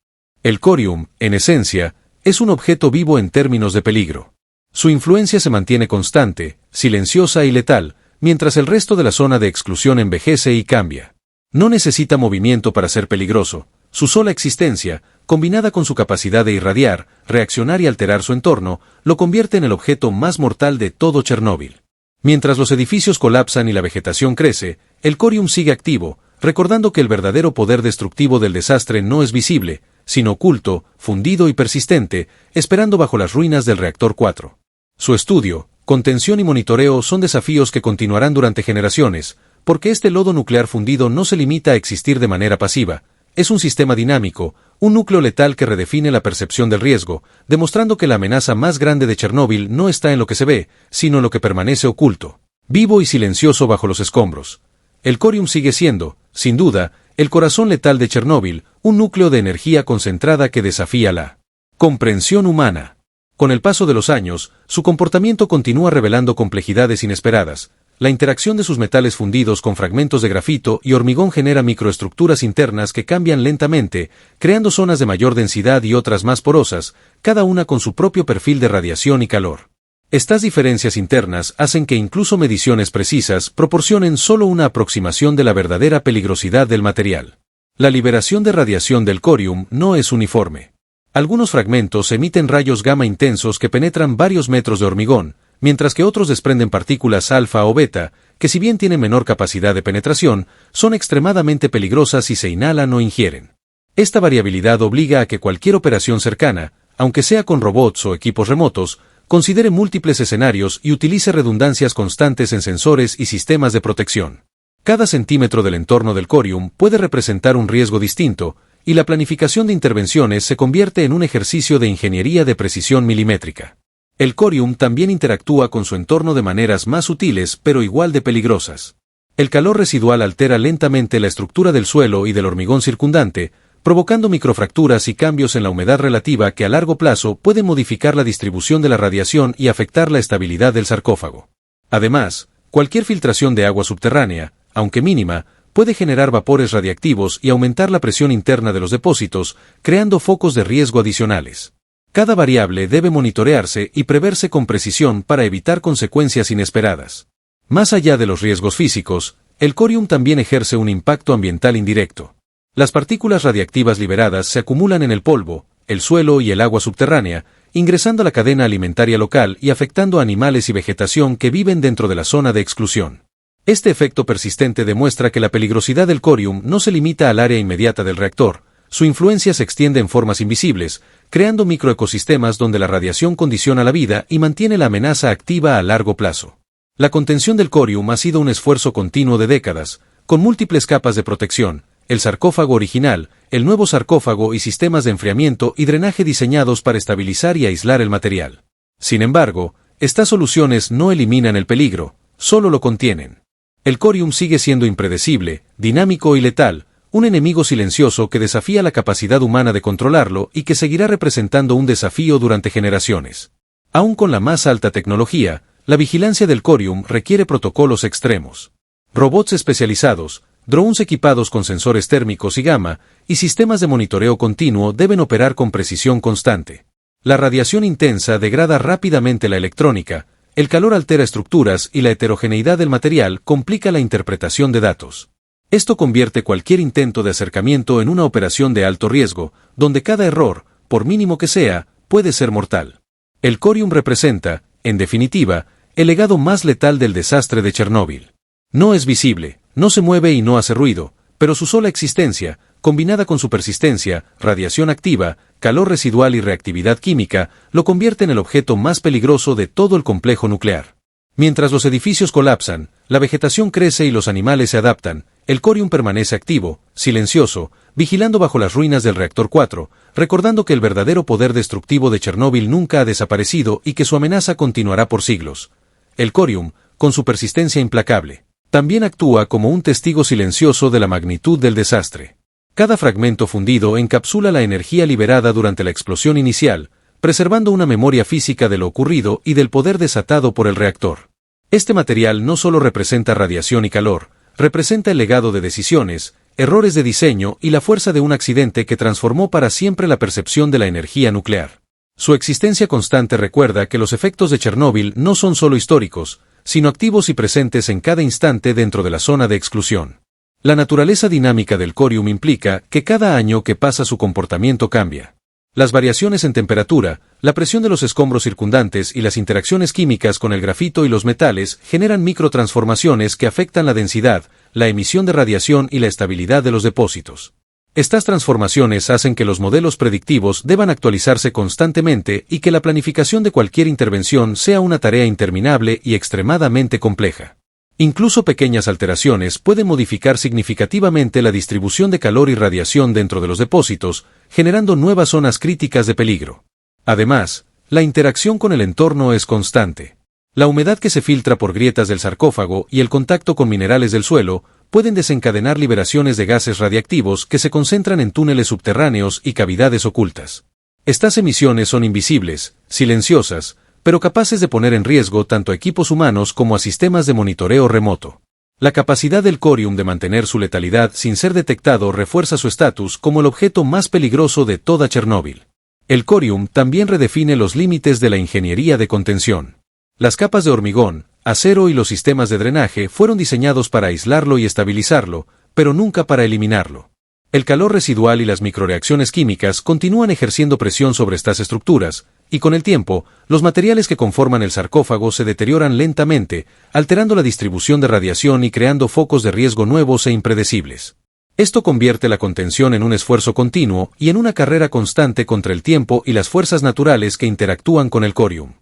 El corium, en esencia, es un objeto vivo en términos de peligro. Su influencia se mantiene constante, silenciosa y letal, mientras el resto de la zona de exclusión envejece y cambia. No necesita movimiento para ser peligroso. Su sola existencia, combinada con su capacidad de irradiar, reaccionar y alterar su entorno, lo convierte en el objeto más mortal de todo Chernóbil. Mientras los edificios colapsan y la vegetación crece, el corium sigue activo, recordando que el verdadero poder destructivo del desastre no es visible, sino oculto, fundido y persistente, esperando bajo las ruinas del reactor 4. Su estudio, contención y monitoreo son desafíos que continuarán durante generaciones, porque este lodo nuclear fundido no se limita a existir de manera pasiva. Es un sistema dinámico, un núcleo letal que redefine la percepción del riesgo, demostrando que la amenaza más grande de Chernóbil no está en lo que se ve, sino en lo que permanece oculto, vivo y silencioso bajo los escombros. El corium sigue siendo, sin duda, el corazón letal de Chernóbil, un núcleo de energía concentrada que desafía la comprensión humana. Con el paso de los años, su comportamiento continúa revelando complejidades inesperadas. La interacción de sus metales fundidos con fragmentos de grafito y hormigón genera microestructuras internas que cambian lentamente, creando zonas de mayor densidad y otras más porosas, cada una con su propio perfil de radiación y calor. Estas diferencias internas hacen que incluso mediciones precisas proporcionen solo una aproximación de la verdadera peligrosidad del material. La liberación de radiación del corium no es uniforme. Algunos fragmentos emiten rayos gamma intensos que penetran varios metros de hormigón, mientras que otros desprenden partículas alfa o beta, que si bien tienen menor capacidad de penetración, son extremadamente peligrosas si se inhalan o ingieren. Esta variabilidad obliga a que cualquier operación cercana, aunque sea con robots o equipos remotos, considere múltiples escenarios y utilice redundancias constantes en sensores y sistemas de protección. Cada centímetro del entorno del corium puede representar un riesgo distinto, y la planificación de intervenciones se convierte en un ejercicio de ingeniería de precisión milimétrica. El corium también interactúa con su entorno de maneras más sutiles pero igual de peligrosas. El calor residual altera lentamente la estructura del suelo y del hormigón circundante, provocando microfracturas y cambios en la humedad relativa que a largo plazo pueden modificar la distribución de la radiación y afectar la estabilidad del sarcófago. Además, cualquier filtración de agua subterránea, aunque mínima, puede generar vapores radiactivos y aumentar la presión interna de los depósitos, creando focos de riesgo adicionales. Cada variable debe monitorearse y preverse con precisión para evitar consecuencias inesperadas. Más allá de los riesgos físicos, el corium también ejerce un impacto ambiental indirecto. Las partículas radiactivas liberadas se acumulan en el polvo, el suelo y el agua subterránea, ingresando a la cadena alimentaria local y afectando a animales y vegetación que viven dentro de la zona de exclusión. Este efecto persistente demuestra que la peligrosidad del corium no se limita al área inmediata del reactor. Su influencia se extiende en formas invisibles, creando microecosistemas donde la radiación condiciona la vida y mantiene la amenaza activa a largo plazo. La contención del corium ha sido un esfuerzo continuo de décadas, con múltiples capas de protección, el sarcófago original, el nuevo sarcófago y sistemas de enfriamiento y drenaje diseñados para estabilizar y aislar el material. Sin embargo, estas soluciones no eliminan el peligro, solo lo contienen. El corium sigue siendo impredecible, dinámico y letal, un enemigo silencioso que desafía la capacidad humana de controlarlo y que seguirá representando un desafío durante generaciones. Aún con la más alta tecnología, la vigilancia del corium requiere protocolos extremos. Robots especializados, drones equipados con sensores térmicos y gamma, y sistemas de monitoreo continuo deben operar con precisión constante. La radiación intensa degrada rápidamente la electrónica, el calor altera estructuras y la heterogeneidad del material complica la interpretación de datos. Esto convierte cualquier intento de acercamiento en una operación de alto riesgo, donde cada error, por mínimo que sea, puede ser mortal. El corium representa, en definitiva, el legado más letal del desastre de Chernóbil. No es visible, no se mueve y no hace ruido, pero su sola existencia, combinada con su persistencia, radiación activa, calor residual y reactividad química, lo convierte en el objeto más peligroso de todo el complejo nuclear. Mientras los edificios colapsan, la vegetación crece y los animales se adaptan, el corium permanece activo, silencioso, vigilando bajo las ruinas del reactor 4, recordando que el verdadero poder destructivo de Chernóbil nunca ha desaparecido y que su amenaza continuará por siglos. El corium, con su persistencia implacable, también actúa como un testigo silencioso de la magnitud del desastre. Cada fragmento fundido encapsula la energía liberada durante la explosión inicial, preservando una memoria física de lo ocurrido y del poder desatado por el reactor. Este material no solo representa radiación y calor, representa el legado de decisiones, errores de diseño y la fuerza de un accidente que transformó para siempre la percepción de la energía nuclear. Su existencia constante recuerda que los efectos de Chernóbil no son solo históricos, sino activos y presentes en cada instante dentro de la zona de exclusión. La naturaleza dinámica del corium implica que cada año que pasa su comportamiento cambia. Las variaciones en temperatura, la presión de los escombros circundantes y las interacciones químicas con el grafito y los metales generan microtransformaciones que afectan la densidad, la emisión de radiación y la estabilidad de los depósitos. Estas transformaciones hacen que los modelos predictivos deban actualizarse constantemente y que la planificación de cualquier intervención sea una tarea interminable y extremadamente compleja. Incluso pequeñas alteraciones pueden modificar significativamente la distribución de calor y radiación dentro de los depósitos, generando nuevas zonas críticas de peligro. Además, la interacción con el entorno es constante. La humedad que se filtra por grietas del sarcófago y el contacto con minerales del suelo pueden desencadenar liberaciones de gases radiactivos que se concentran en túneles subterráneos y cavidades ocultas. Estas emisiones son invisibles, silenciosas, pero capaces de poner en riesgo tanto a equipos humanos como a sistemas de monitoreo remoto. La capacidad del corium de mantener su letalidad sin ser detectado refuerza su estatus como el objeto más peligroso de toda Chernóbil. El corium también redefine los límites de la ingeniería de contención. Las capas de hormigón, acero y los sistemas de drenaje fueron diseñados para aislarlo y estabilizarlo, pero nunca para eliminarlo. El calor residual y las microreacciones químicas continúan ejerciendo presión sobre estas estructuras, y con el tiempo, los materiales que conforman el sarcófago se deterioran lentamente, alterando la distribución de radiación y creando focos de riesgo nuevos e impredecibles. Esto convierte la contención en un esfuerzo continuo y en una carrera constante contra el tiempo y las fuerzas naturales que interactúan con el corium.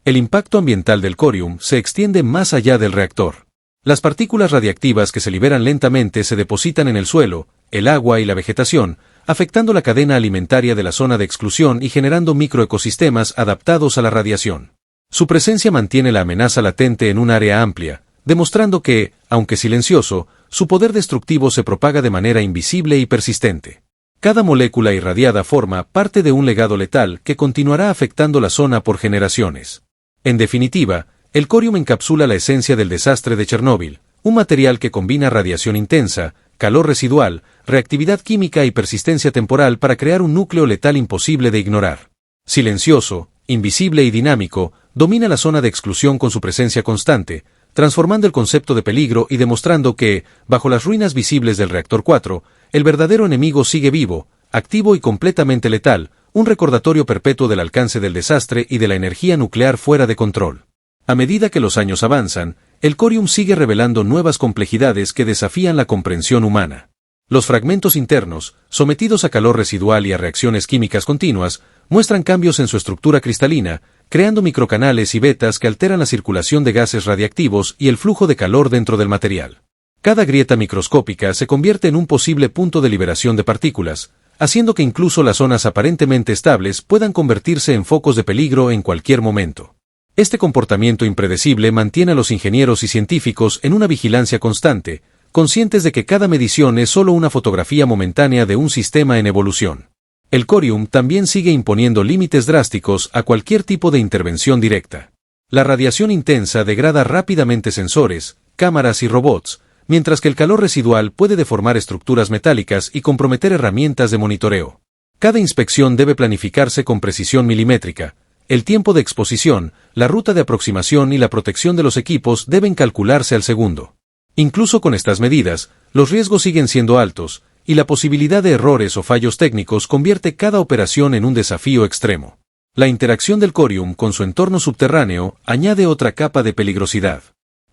El impacto ambiental del corium se extiende más allá del reactor. Las partículas radiactivas que se liberan lentamente se depositan en el suelo, el agua y la vegetación, afectando la cadena alimentaria de la zona de exclusión y generando microecosistemas adaptados a la radiación. Su presencia mantiene la amenaza latente en un área amplia, demostrando que, aunque silencioso, su poder destructivo se propaga de manera invisible y persistente. Cada molécula irradiada forma parte de un legado letal que continuará afectando la zona por generaciones. En definitiva, el corium encapsula la esencia del desastre de Chernóbil, un material que combina radiación intensa, calor residual, reactividad química y persistencia temporal para crear un núcleo letal imposible de ignorar. Silencioso, invisible y dinámico, domina la zona de exclusión con su presencia constante, transformando el concepto de peligro y demostrando que, bajo las ruinas visibles del reactor 4, el verdadero enemigo sigue vivo, activo y completamente letal, un recordatorio perpetuo del alcance del desastre y de la energía nuclear fuera de control. A medida que los años avanzan, el corium sigue revelando nuevas complejidades que desafían la comprensión humana. Los fragmentos internos, sometidos a calor residual y a reacciones químicas continuas, muestran cambios en su estructura cristalina, creando microcanales y vetas que alteran la circulación de gases radiactivos y el flujo de calor dentro del material. Cada grieta microscópica se convierte en un posible punto de liberación de partículas, haciendo que incluso las zonas aparentemente estables puedan convertirse en focos de peligro en cualquier momento. Este comportamiento impredecible mantiene a los ingenieros y científicos en una vigilancia constante, conscientes de que cada medición es solo una fotografía momentánea de un sistema en evolución. El corium también sigue imponiendo límites drásticos a cualquier tipo de intervención directa. La radiación intensa degrada rápidamente sensores, cámaras y robots, mientras que el calor residual puede deformar estructuras metálicas y comprometer herramientas de monitoreo. Cada inspección debe planificarse con precisión milimétrica. El tiempo de exposición, la ruta de aproximación y la protección de los equipos deben calcularse al segundo. Incluso con estas medidas, los riesgos siguen siendo altos, y la posibilidad de errores o fallos técnicos convierte cada operación en un desafío extremo. La interacción del corium con su entorno subterráneo añade otra capa de peligrosidad.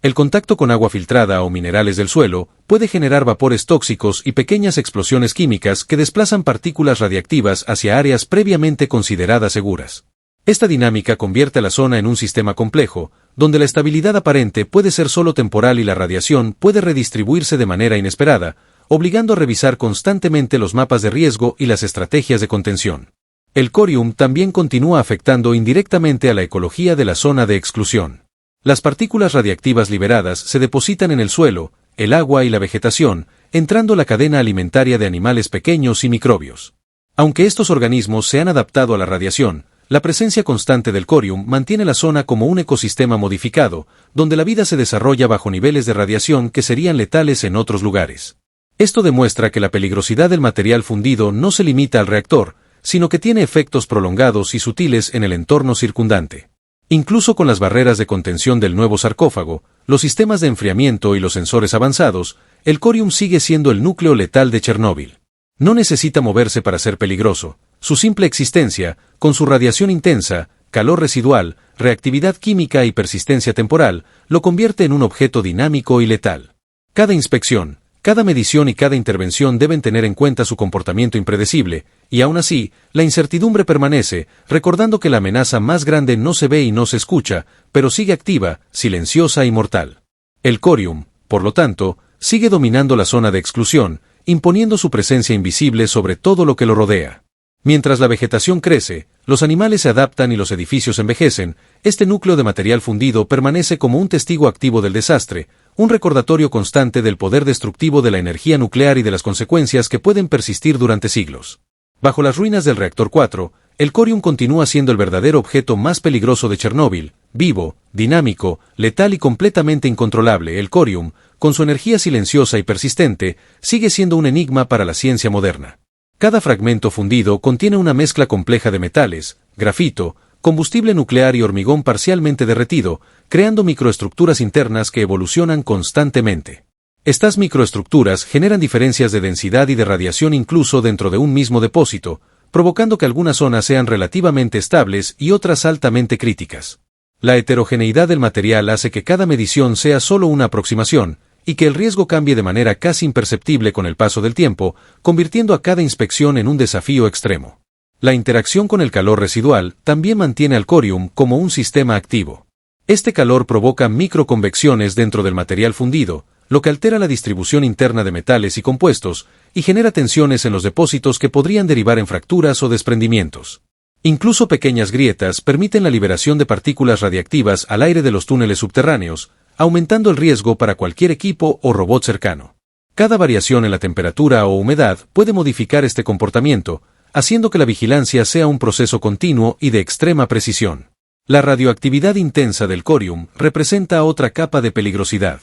El contacto con agua filtrada o minerales del suelo puede generar vapores tóxicos y pequeñas explosiones químicas que desplazan partículas radiactivas hacia áreas previamente consideradas seguras. Esta dinámica convierte a la zona en un sistema complejo, donde la estabilidad aparente puede ser solo temporal y la radiación puede redistribuirse de manera inesperada, obligando a revisar constantemente los mapas de riesgo y las estrategias de contención. El corium también continúa afectando indirectamente a la ecología de la zona de exclusión. Las partículas radiactivas liberadas se depositan en el suelo, el agua y la vegetación, entrando a la cadena alimentaria de animales pequeños y microbios. Aunque estos organismos se han adaptado a la radiación, la presencia constante del corium mantiene la zona como un ecosistema modificado, donde la vida se desarrolla bajo niveles de radiación que serían letales en otros lugares. Esto demuestra que la peligrosidad del material fundido no se limita al reactor, sino que tiene efectos prolongados y sutiles en el entorno circundante. Incluso con las barreras de contención del nuevo sarcófago, los sistemas de enfriamiento y los sensores avanzados, el corium sigue siendo el núcleo letal de Chernóbil. No necesita moverse para ser peligroso. Su simple existencia, con su radiación intensa, calor residual, reactividad química y persistencia temporal, lo convierte en un objeto dinámico y letal. Cada inspección, cada medición y cada intervención deben tener en cuenta su comportamiento impredecible, y aún así, la incertidumbre permanece, recordando que la amenaza más grande no se ve y no se escucha, pero sigue activa, silenciosa y mortal. El corium, por lo tanto, sigue dominando la zona de exclusión, imponiendo su presencia invisible sobre todo lo que lo rodea. Mientras la vegetación crece, los animales se adaptan y los edificios envejecen, este núcleo de material fundido permanece como un testigo activo del desastre, un recordatorio constante del poder destructivo de la energía nuclear y de las consecuencias que pueden persistir durante siglos. Bajo las ruinas del reactor 4, el corium continúa siendo el verdadero objeto más peligroso de Chernóbil, vivo, dinámico, letal y completamente incontrolable. El corium, con su energía silenciosa y persistente, sigue siendo un enigma para la ciencia moderna. Cada fragmento fundido contiene una mezcla compleja de metales, grafito, combustible nuclear y hormigón parcialmente derretido, creando microestructuras internas que evolucionan constantemente. Estas microestructuras generan diferencias de densidad y de radiación incluso dentro de un mismo depósito, provocando que algunas zonas sean relativamente estables y otras altamente críticas. La heterogeneidad del material hace que cada medición sea solo una aproximación, y que el riesgo cambie de manera casi imperceptible con el paso del tiempo, convirtiendo a cada inspección en un desafío extremo. La interacción con el calor residual también mantiene al corium como un sistema activo. Este calor provoca microconvecciones dentro del material fundido, lo que altera la distribución interna de metales y compuestos, y genera tensiones en los depósitos que podrían derivar en fracturas o desprendimientos. Incluso pequeñas grietas permiten la liberación de partículas radiactivas al aire de los túneles subterráneos, aumentando el riesgo para cualquier equipo o robot cercano. Cada variación en la temperatura o humedad puede modificar este comportamiento, haciendo que la vigilancia sea un proceso continuo y de extrema precisión. La radioactividad intensa del corium representa otra capa de peligrosidad.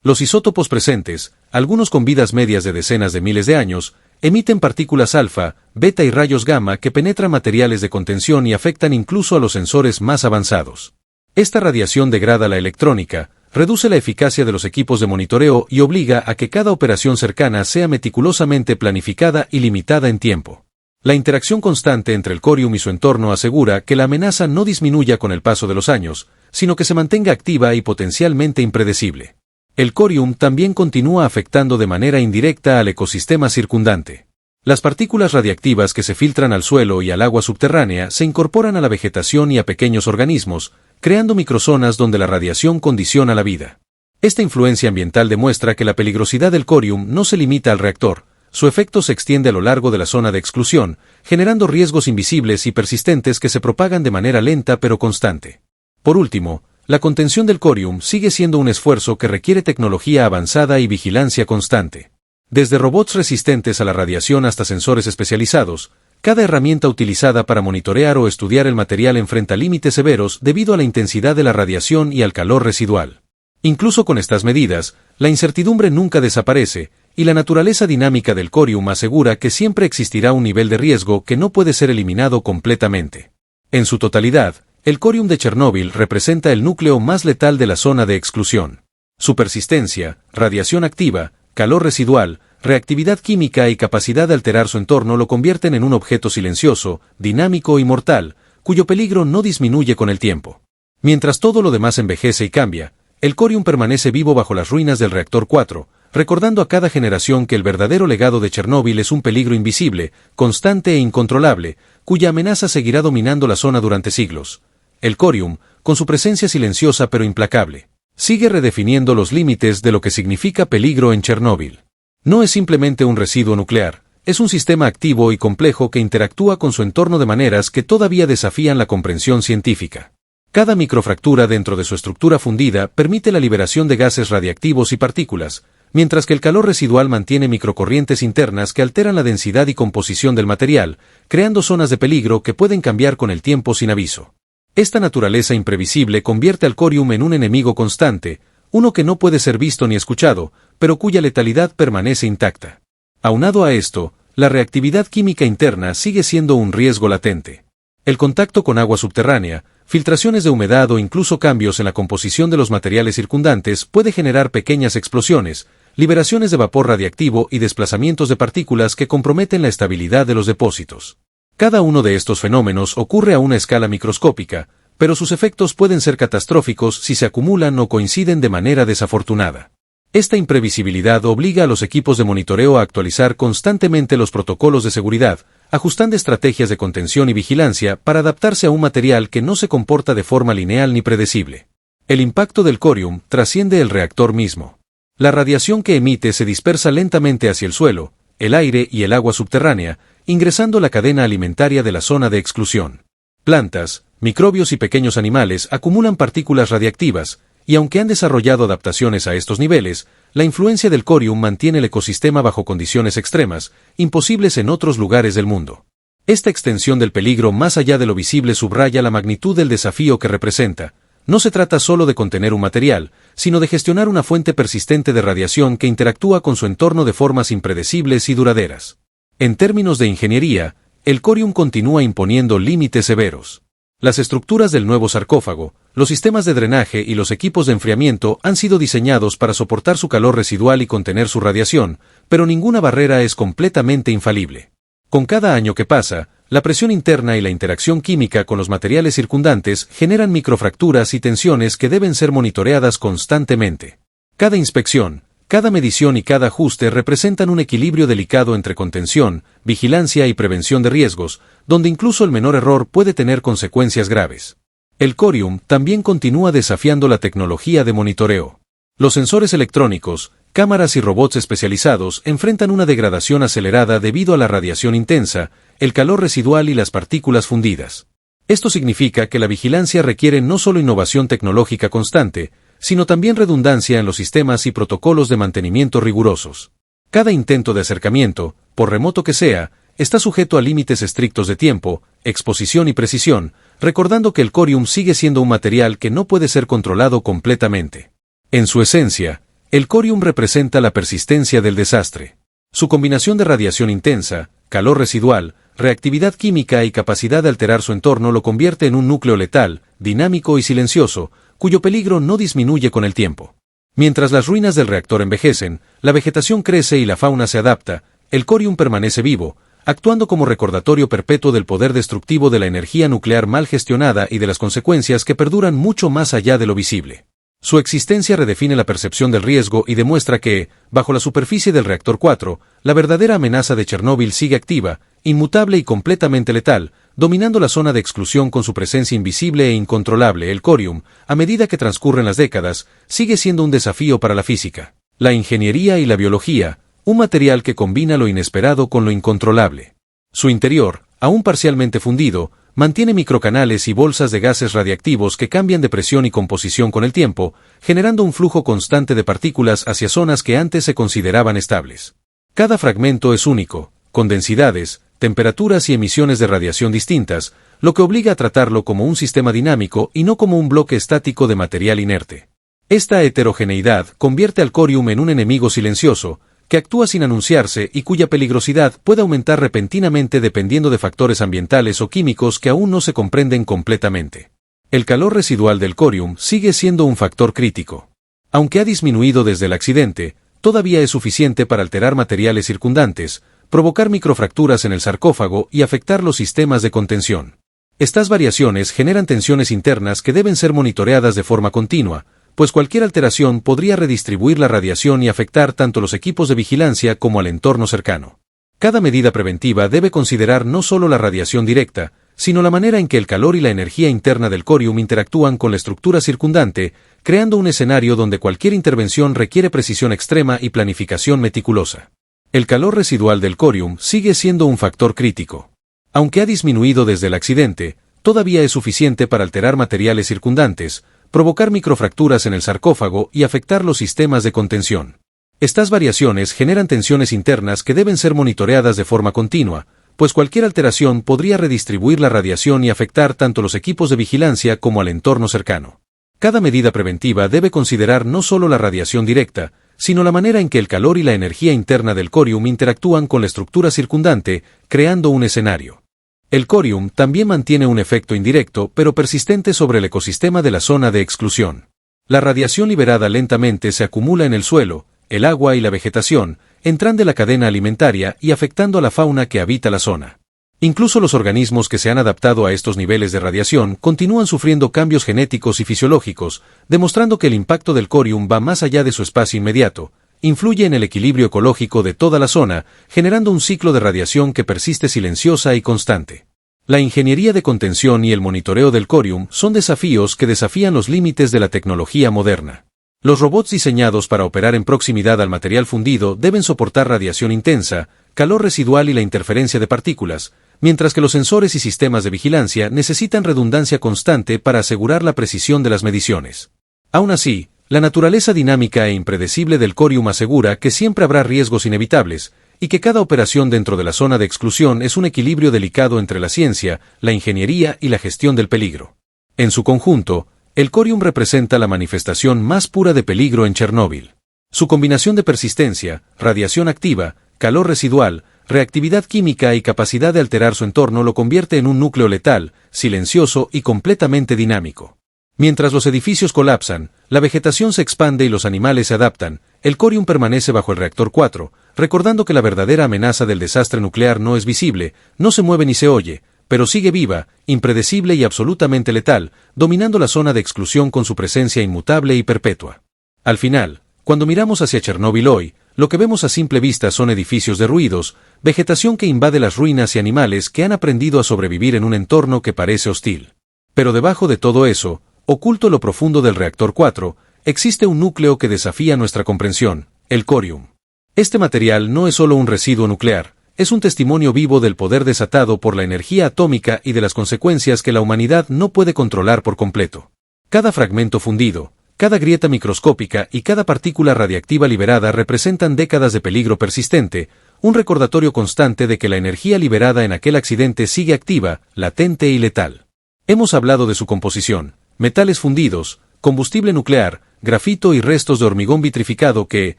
Los isótopos presentes, algunos con vidas medias de decenas de miles de años, emiten partículas alfa, beta y rayos gamma que penetran materiales de contención y afectan incluso a los sensores más avanzados. Esta radiación degrada la electrónica, reduce la eficacia de los equipos de monitoreo y obliga a que cada operación cercana sea meticulosamente planificada y limitada en tiempo. La interacción constante entre el corium y su entorno asegura que la amenaza no disminuya con el paso de los años, sino que se mantenga activa y potencialmente impredecible. El corium también continúa afectando de manera indirecta al ecosistema circundante. Las partículas radiactivas que se filtran al suelo y al agua subterránea se incorporan a la vegetación y a pequeños organismos, creando microzonas donde la radiación condiciona la vida. Esta influencia ambiental demuestra que la peligrosidad del corium no se limita al reactor, su efecto se extiende a lo largo de la zona de exclusión, generando riesgos invisibles y persistentes que se propagan de manera lenta pero constante. Por último, la contención del corium sigue siendo un esfuerzo que requiere tecnología avanzada y vigilancia constante. Desde robots resistentes a la radiación hasta sensores especializados, cada herramienta utilizada para monitorear o estudiar el material enfrenta límites severos debido a la intensidad de la radiación y al calor residual. Incluso con estas medidas, la incertidumbre nunca desaparece, y la naturaleza dinámica del corium asegura que siempre existirá un nivel de riesgo que no puede ser eliminado completamente. En su totalidad, el corium de Chernóbil representa el núcleo más letal de la zona de exclusión. Su persistencia, radiación activa, calor residual, reactividad química y capacidad de alterar su entorno lo convierten en un objeto silencioso, dinámico y mortal, cuyo peligro no disminuye con el tiempo. Mientras todo lo demás envejece y cambia, el corium permanece vivo bajo las ruinas del reactor 4, recordando a cada generación que el verdadero legado de Chernóbil es un peligro invisible, constante e incontrolable, cuya amenaza seguirá dominando la zona durante siglos. El corium, con su presencia silenciosa pero implacable, sigue redefiniendo los límites de lo que significa peligro en Chernóbil. No es simplemente un residuo nuclear, es un sistema activo y complejo que interactúa con su entorno de maneras que todavía desafían la comprensión científica. Cada microfractura dentro de su estructura fundida permite la liberación de gases radiactivos y partículas, mientras que el calor residual mantiene microcorrientes internas que alteran la densidad y composición del material, creando zonas de peligro que pueden cambiar con el tiempo sin aviso. Esta naturaleza imprevisible convierte al corium en un enemigo constante, uno que no puede ser visto ni escuchado, pero cuya letalidad permanece intacta. Aunado a esto, la reactividad química interna sigue siendo un riesgo latente. El contacto con agua subterránea, filtraciones de humedad o incluso cambios en la composición de los materiales circundantes puede generar pequeñas explosiones, liberaciones de vapor radiactivo y desplazamientos de partículas que comprometen la estabilidad de los depósitos. Cada uno de estos fenómenos ocurre a una escala microscópica, pero sus efectos pueden ser catastróficos si se acumulan o coinciden de manera desafortunada. Esta imprevisibilidad obliga a los equipos de monitoreo a actualizar constantemente los protocolos de seguridad, ajustando estrategias de contención y vigilancia para adaptarse a un material que no se comporta de forma lineal ni predecible. El impacto del corium trasciende el reactor mismo. La radiación que emite se dispersa lentamente hacia el suelo, el aire y el agua subterránea, ingresando la cadena alimentaria de la zona de exclusión. Plantas, microbios y pequeños animales acumulan partículas radiactivas, y aunque han desarrollado adaptaciones a estos niveles, la influencia del corium mantiene el ecosistema bajo condiciones extremas, imposibles en otros lugares del mundo. Esta extensión del peligro más allá de lo visible subraya la magnitud del desafío que representa. No se trata solo de contener un material, sino de gestionar una fuente persistente de radiación que interactúa con su entorno de formas impredecibles y duraderas. En términos de ingeniería, el corium continúa imponiendo límites severos. Las estructuras del nuevo sarcófago, los sistemas de drenaje y los equipos de enfriamiento han sido diseñados para soportar su calor residual y contener su radiación, pero ninguna barrera es completamente infalible. Con cada año que pasa, la presión interna y la interacción química con los materiales circundantes generan microfracturas y tensiones que deben ser monitoreadas constantemente. Cada inspección, cada medición y cada ajuste representan un equilibrio delicado entre contención, vigilancia y prevención de riesgos, donde incluso el menor error puede tener consecuencias graves. El corium también continúa desafiando la tecnología de monitoreo. Los sensores electrónicos, cámaras y robots especializados enfrentan una degradación acelerada debido a la radiación intensa, el calor residual y las partículas fundidas. Esto significa que la vigilancia requiere no solo innovación tecnológica constante, sino también redundancia en los sistemas y protocolos de mantenimiento rigurosos. Cada intento de acercamiento, por remoto que sea, está sujeto a límites estrictos de tiempo, exposición y precisión, recordando que el corium sigue siendo un material que no puede ser controlado completamente. En su esencia, el corium representa la persistencia del desastre. Su combinación de radiación intensa, calor residual, reactividad química y capacidad de alterar su entorno lo convierte en un núcleo letal, dinámico y silencioso, cuyo peligro no disminuye con el tiempo. Mientras las ruinas del reactor envejecen, la vegetación crece y la fauna se adapta, el corium permanece vivo, actuando como recordatorio perpetuo del poder destructivo de la energía nuclear mal gestionada y de las consecuencias que perduran mucho más allá de lo visible. Su existencia redefine la percepción del riesgo y demuestra que, bajo la superficie del reactor 4, la verdadera amenaza de Chernóbil sigue activa, inmutable y completamente letal, dominando la zona de exclusión con su presencia invisible e incontrolable. El corium, a medida que transcurren las décadas, sigue siendo un desafío para la física, la ingeniería y la biología, un material que combina lo inesperado con lo incontrolable. Su interior, aún parcialmente fundido, mantiene microcanales y bolsas de gases radiactivos que cambian de presión y composición con el tiempo, generando un flujo constante de partículas hacia zonas que antes se consideraban estables. Cada fragmento es único, con densidades, temperaturas y emisiones de radiación distintas, lo que obliga a tratarlo como un sistema dinámico y no como un bloque estático de material inerte. Esta heterogeneidad convierte al corium en un enemigo silencioso, que actúa sin anunciarse y cuya peligrosidad puede aumentar repentinamente dependiendo de factores ambientales o químicos que aún no se comprenden completamente. El calor residual del corium sigue siendo un factor crítico. Aunque ha disminuido desde el accidente, todavía es suficiente para alterar materiales circundantes, provocar microfracturas en el sarcófago y afectar los sistemas de contención. Estas variaciones generan tensiones internas que deben ser monitoreadas de forma continua, pues cualquier alteración podría redistribuir la radiación y afectar tanto los equipos de vigilancia como al entorno cercano. Cada medida preventiva debe considerar no solo la radiación directa, sino la manera en que el calor y la energía interna del corium interactúan con la estructura circundante, creando un escenario donde cualquier intervención requiere precisión extrema y planificación meticulosa. El calor residual del corium sigue siendo un factor crítico. Aunque ha disminuido desde el accidente, todavía es suficiente para alterar materiales circundantes, provocar microfracturas en el sarcófago y afectar los sistemas de contención. Estas variaciones generan tensiones internas que deben ser monitoreadas de forma continua, pues cualquier alteración podría redistribuir la radiación y afectar tanto los equipos de vigilancia como al entorno cercano. Cada medida preventiva debe considerar no solo la radiación directa, sino la manera en que el calor y la energía interna del corium interactúan con la estructura circundante, creando un escenario. El corium también mantiene un efecto indirecto pero persistente sobre el ecosistema de la zona de exclusión. La radiación liberada lentamente se acumula en el suelo, el agua y la vegetación, entran de la cadena alimentaria y afectando a la fauna que habita la zona. Incluso los organismos que se han adaptado a estos niveles de radiación continúan sufriendo cambios genéticos y fisiológicos, demostrando que el impacto del corium va más allá de su espacio inmediato, influye en el equilibrio ecológico de toda la zona, generando un ciclo de radiación que persiste silenciosa y constante. La ingeniería de contención y el monitoreo del corium son desafíos que desafían los límites de la tecnología moderna. Los robots diseñados para operar en proximidad al material fundido deben soportar radiación intensa, calor residual y la interferencia de partículas, mientras que los sensores y sistemas de vigilancia necesitan redundancia constante para asegurar la precisión de las mediciones. Aún así, la naturaleza dinámica e impredecible del corium asegura que siempre habrá riesgos inevitables, y que cada operación dentro de la zona de exclusión es un equilibrio delicado entre la ciencia, la ingeniería y la gestión del peligro. En su conjunto, el corium representa la manifestación más pura de peligro en Chernóbil. Su combinación de persistencia, radiación activa, calor residual, reactividad química y capacidad de alterar su entorno lo convierte en un núcleo letal, silencioso y completamente dinámico. Mientras los edificios colapsan, la vegetación se expande y los animales se adaptan, el corium permanece bajo el reactor 4, recordando que la verdadera amenaza del desastre nuclear no es visible, no se mueve ni se oye, pero sigue viva, impredecible y absolutamente letal, dominando la zona de exclusión con su presencia inmutable y perpetua. Al final, cuando miramos hacia Chernóbil hoy, lo que vemos a simple vista son edificios derruidos, vegetación que invade las ruinas y animales que han aprendido a sobrevivir en un entorno que parece hostil. Pero debajo de todo eso, oculto en lo profundo del reactor 4, existe un núcleo que desafía nuestra comprensión, el corium. Este material no es solo un residuo nuclear, es un testimonio vivo del poder desatado por la energía atómica y de las consecuencias que la humanidad no puede controlar por completo. Cada fragmento fundido, cada grieta microscópica y cada partícula radiactiva liberada representan décadas de peligro persistente, un recordatorio constante de que la energía liberada en aquel accidente sigue activa, latente y letal. Hemos hablado de su composición, metales fundidos, combustible nuclear, grafito y restos de hormigón vitrificado que,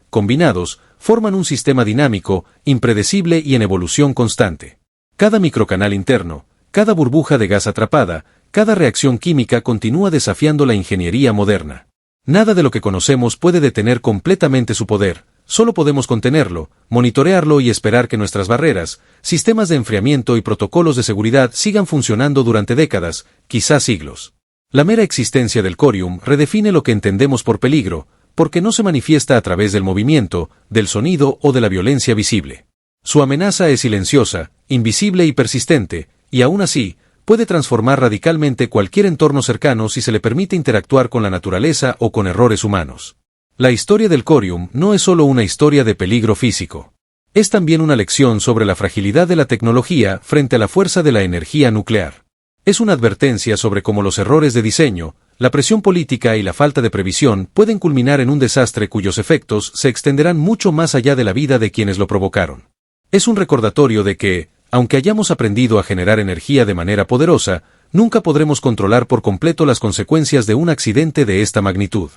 combinados, forman un sistema dinámico, impredecible y en evolución constante. Cada microcanal interno, cada burbuja de gas atrapada, cada reacción química continúa desafiando la ingeniería moderna. Nada de lo que conocemos puede detener completamente su poder, solo podemos contenerlo, monitorearlo y esperar que nuestras barreras, sistemas de enfriamiento y protocolos de seguridad sigan funcionando durante décadas, quizás siglos. La mera existencia del corium redefine lo que entendemos por peligro, porque no se manifiesta a través del movimiento, del sonido o de la violencia visible. Su amenaza es silenciosa, invisible y persistente, y aún así, puede transformar radicalmente cualquier entorno cercano si se le permite interactuar con la naturaleza o con errores humanos. La historia del corium no es solo una historia de peligro físico. Es también una lección sobre la fragilidad de la tecnología frente a la fuerza de la energía nuclear. Es una advertencia sobre cómo los errores de diseño, la presión política y la falta de previsión pueden culminar en un desastre cuyos efectos se extenderán mucho más allá de la vida de quienes lo provocaron. Es un recordatorio de que, aunque hayamos aprendido a generar energía de manera poderosa, nunca podremos controlar por completo las consecuencias de un accidente de esta magnitud.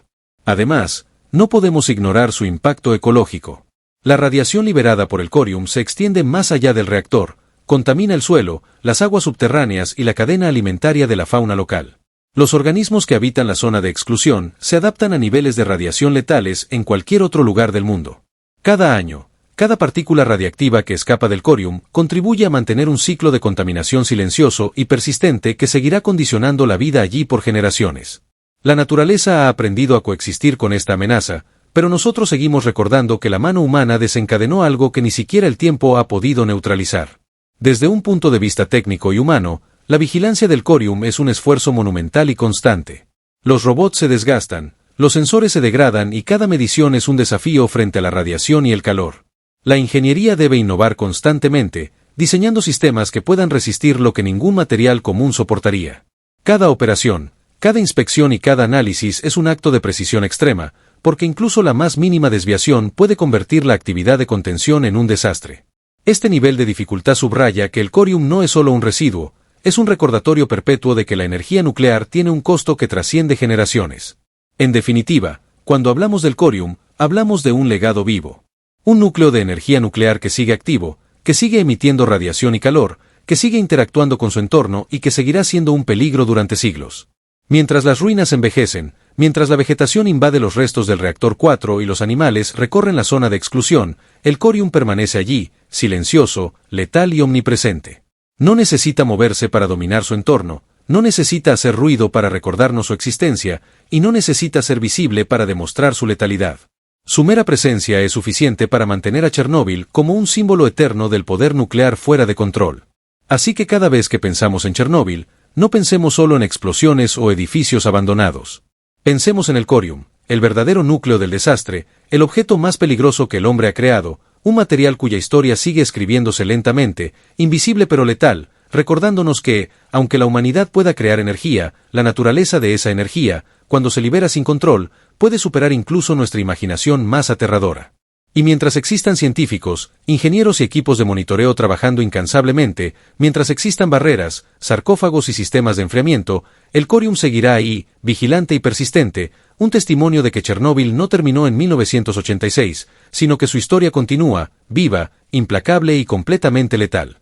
Además, no podemos ignorar su impacto ecológico. La radiación liberada por el corium se extiende más allá del reactor, contamina el suelo, las aguas subterráneas y la cadena alimentaria de la fauna local. Los organismos que habitan la zona de exclusión se adaptan a niveles de radiación letales en cualquier otro lugar del mundo. Cada año, cada partícula radiactiva que escapa del corium contribuye a mantener un ciclo de contaminación silencioso y persistente que seguirá condicionando la vida allí por generaciones. La naturaleza ha aprendido a coexistir con esta amenaza, pero nosotros seguimos recordando que la mano humana desencadenó algo que ni siquiera el tiempo ha podido neutralizar. Desde un punto de vista técnico y humano, la vigilancia del corium es un esfuerzo monumental y constante. Los robots se desgastan, los sensores se degradan y cada medición es un desafío frente a la radiación y el calor. La ingeniería debe innovar constantemente, diseñando sistemas que puedan resistir lo que ningún material común soportaría. Cada operación, cada inspección y cada análisis es un acto de precisión extrema, porque incluso la más mínima desviación puede convertir la actividad de contención en un desastre. Este nivel de dificultad subraya que el corium no es solo un residuo, es un recordatorio perpetuo de que la energía nuclear tiene un costo que trasciende generaciones. En definitiva, cuando hablamos del corium, hablamos de un legado vivo. Un núcleo de energía nuclear que sigue activo, que sigue emitiendo radiación y calor, que sigue interactuando con su entorno y que seguirá siendo un peligro durante siglos. Mientras las ruinas envejecen, mientras la vegetación invade los restos del reactor 4 y los animales recorren la zona de exclusión, el corium permanece allí, silencioso, letal y omnipresente. No necesita moverse para dominar su entorno, no necesita hacer ruido para recordarnos su existencia, y no necesita ser visible para demostrar su letalidad. Su mera presencia es suficiente para mantener a Chernóbil como un símbolo eterno del poder nuclear fuera de control. Así que cada vez que pensamos en Chernóbil, no pensemos solo en explosiones o edificios abandonados. Pensemos en el corium, el verdadero núcleo del desastre, el objeto más peligroso que el hombre ha creado, un material cuya historia sigue escribiéndose lentamente, invisible pero letal, recordándonos que, aunque la humanidad pueda crear energía, la naturaleza de esa energía, cuando se libera sin control, puede superar incluso nuestra imaginación más aterradora. Y mientras existan científicos, ingenieros y equipos de monitoreo trabajando incansablemente, mientras existan barreras, sarcófagos y sistemas de enfriamiento, el corium seguirá ahí, vigilante y persistente, un testimonio de que Chernóbil no terminó en 1986, sino que su historia continúa, viva, implacable y completamente letal.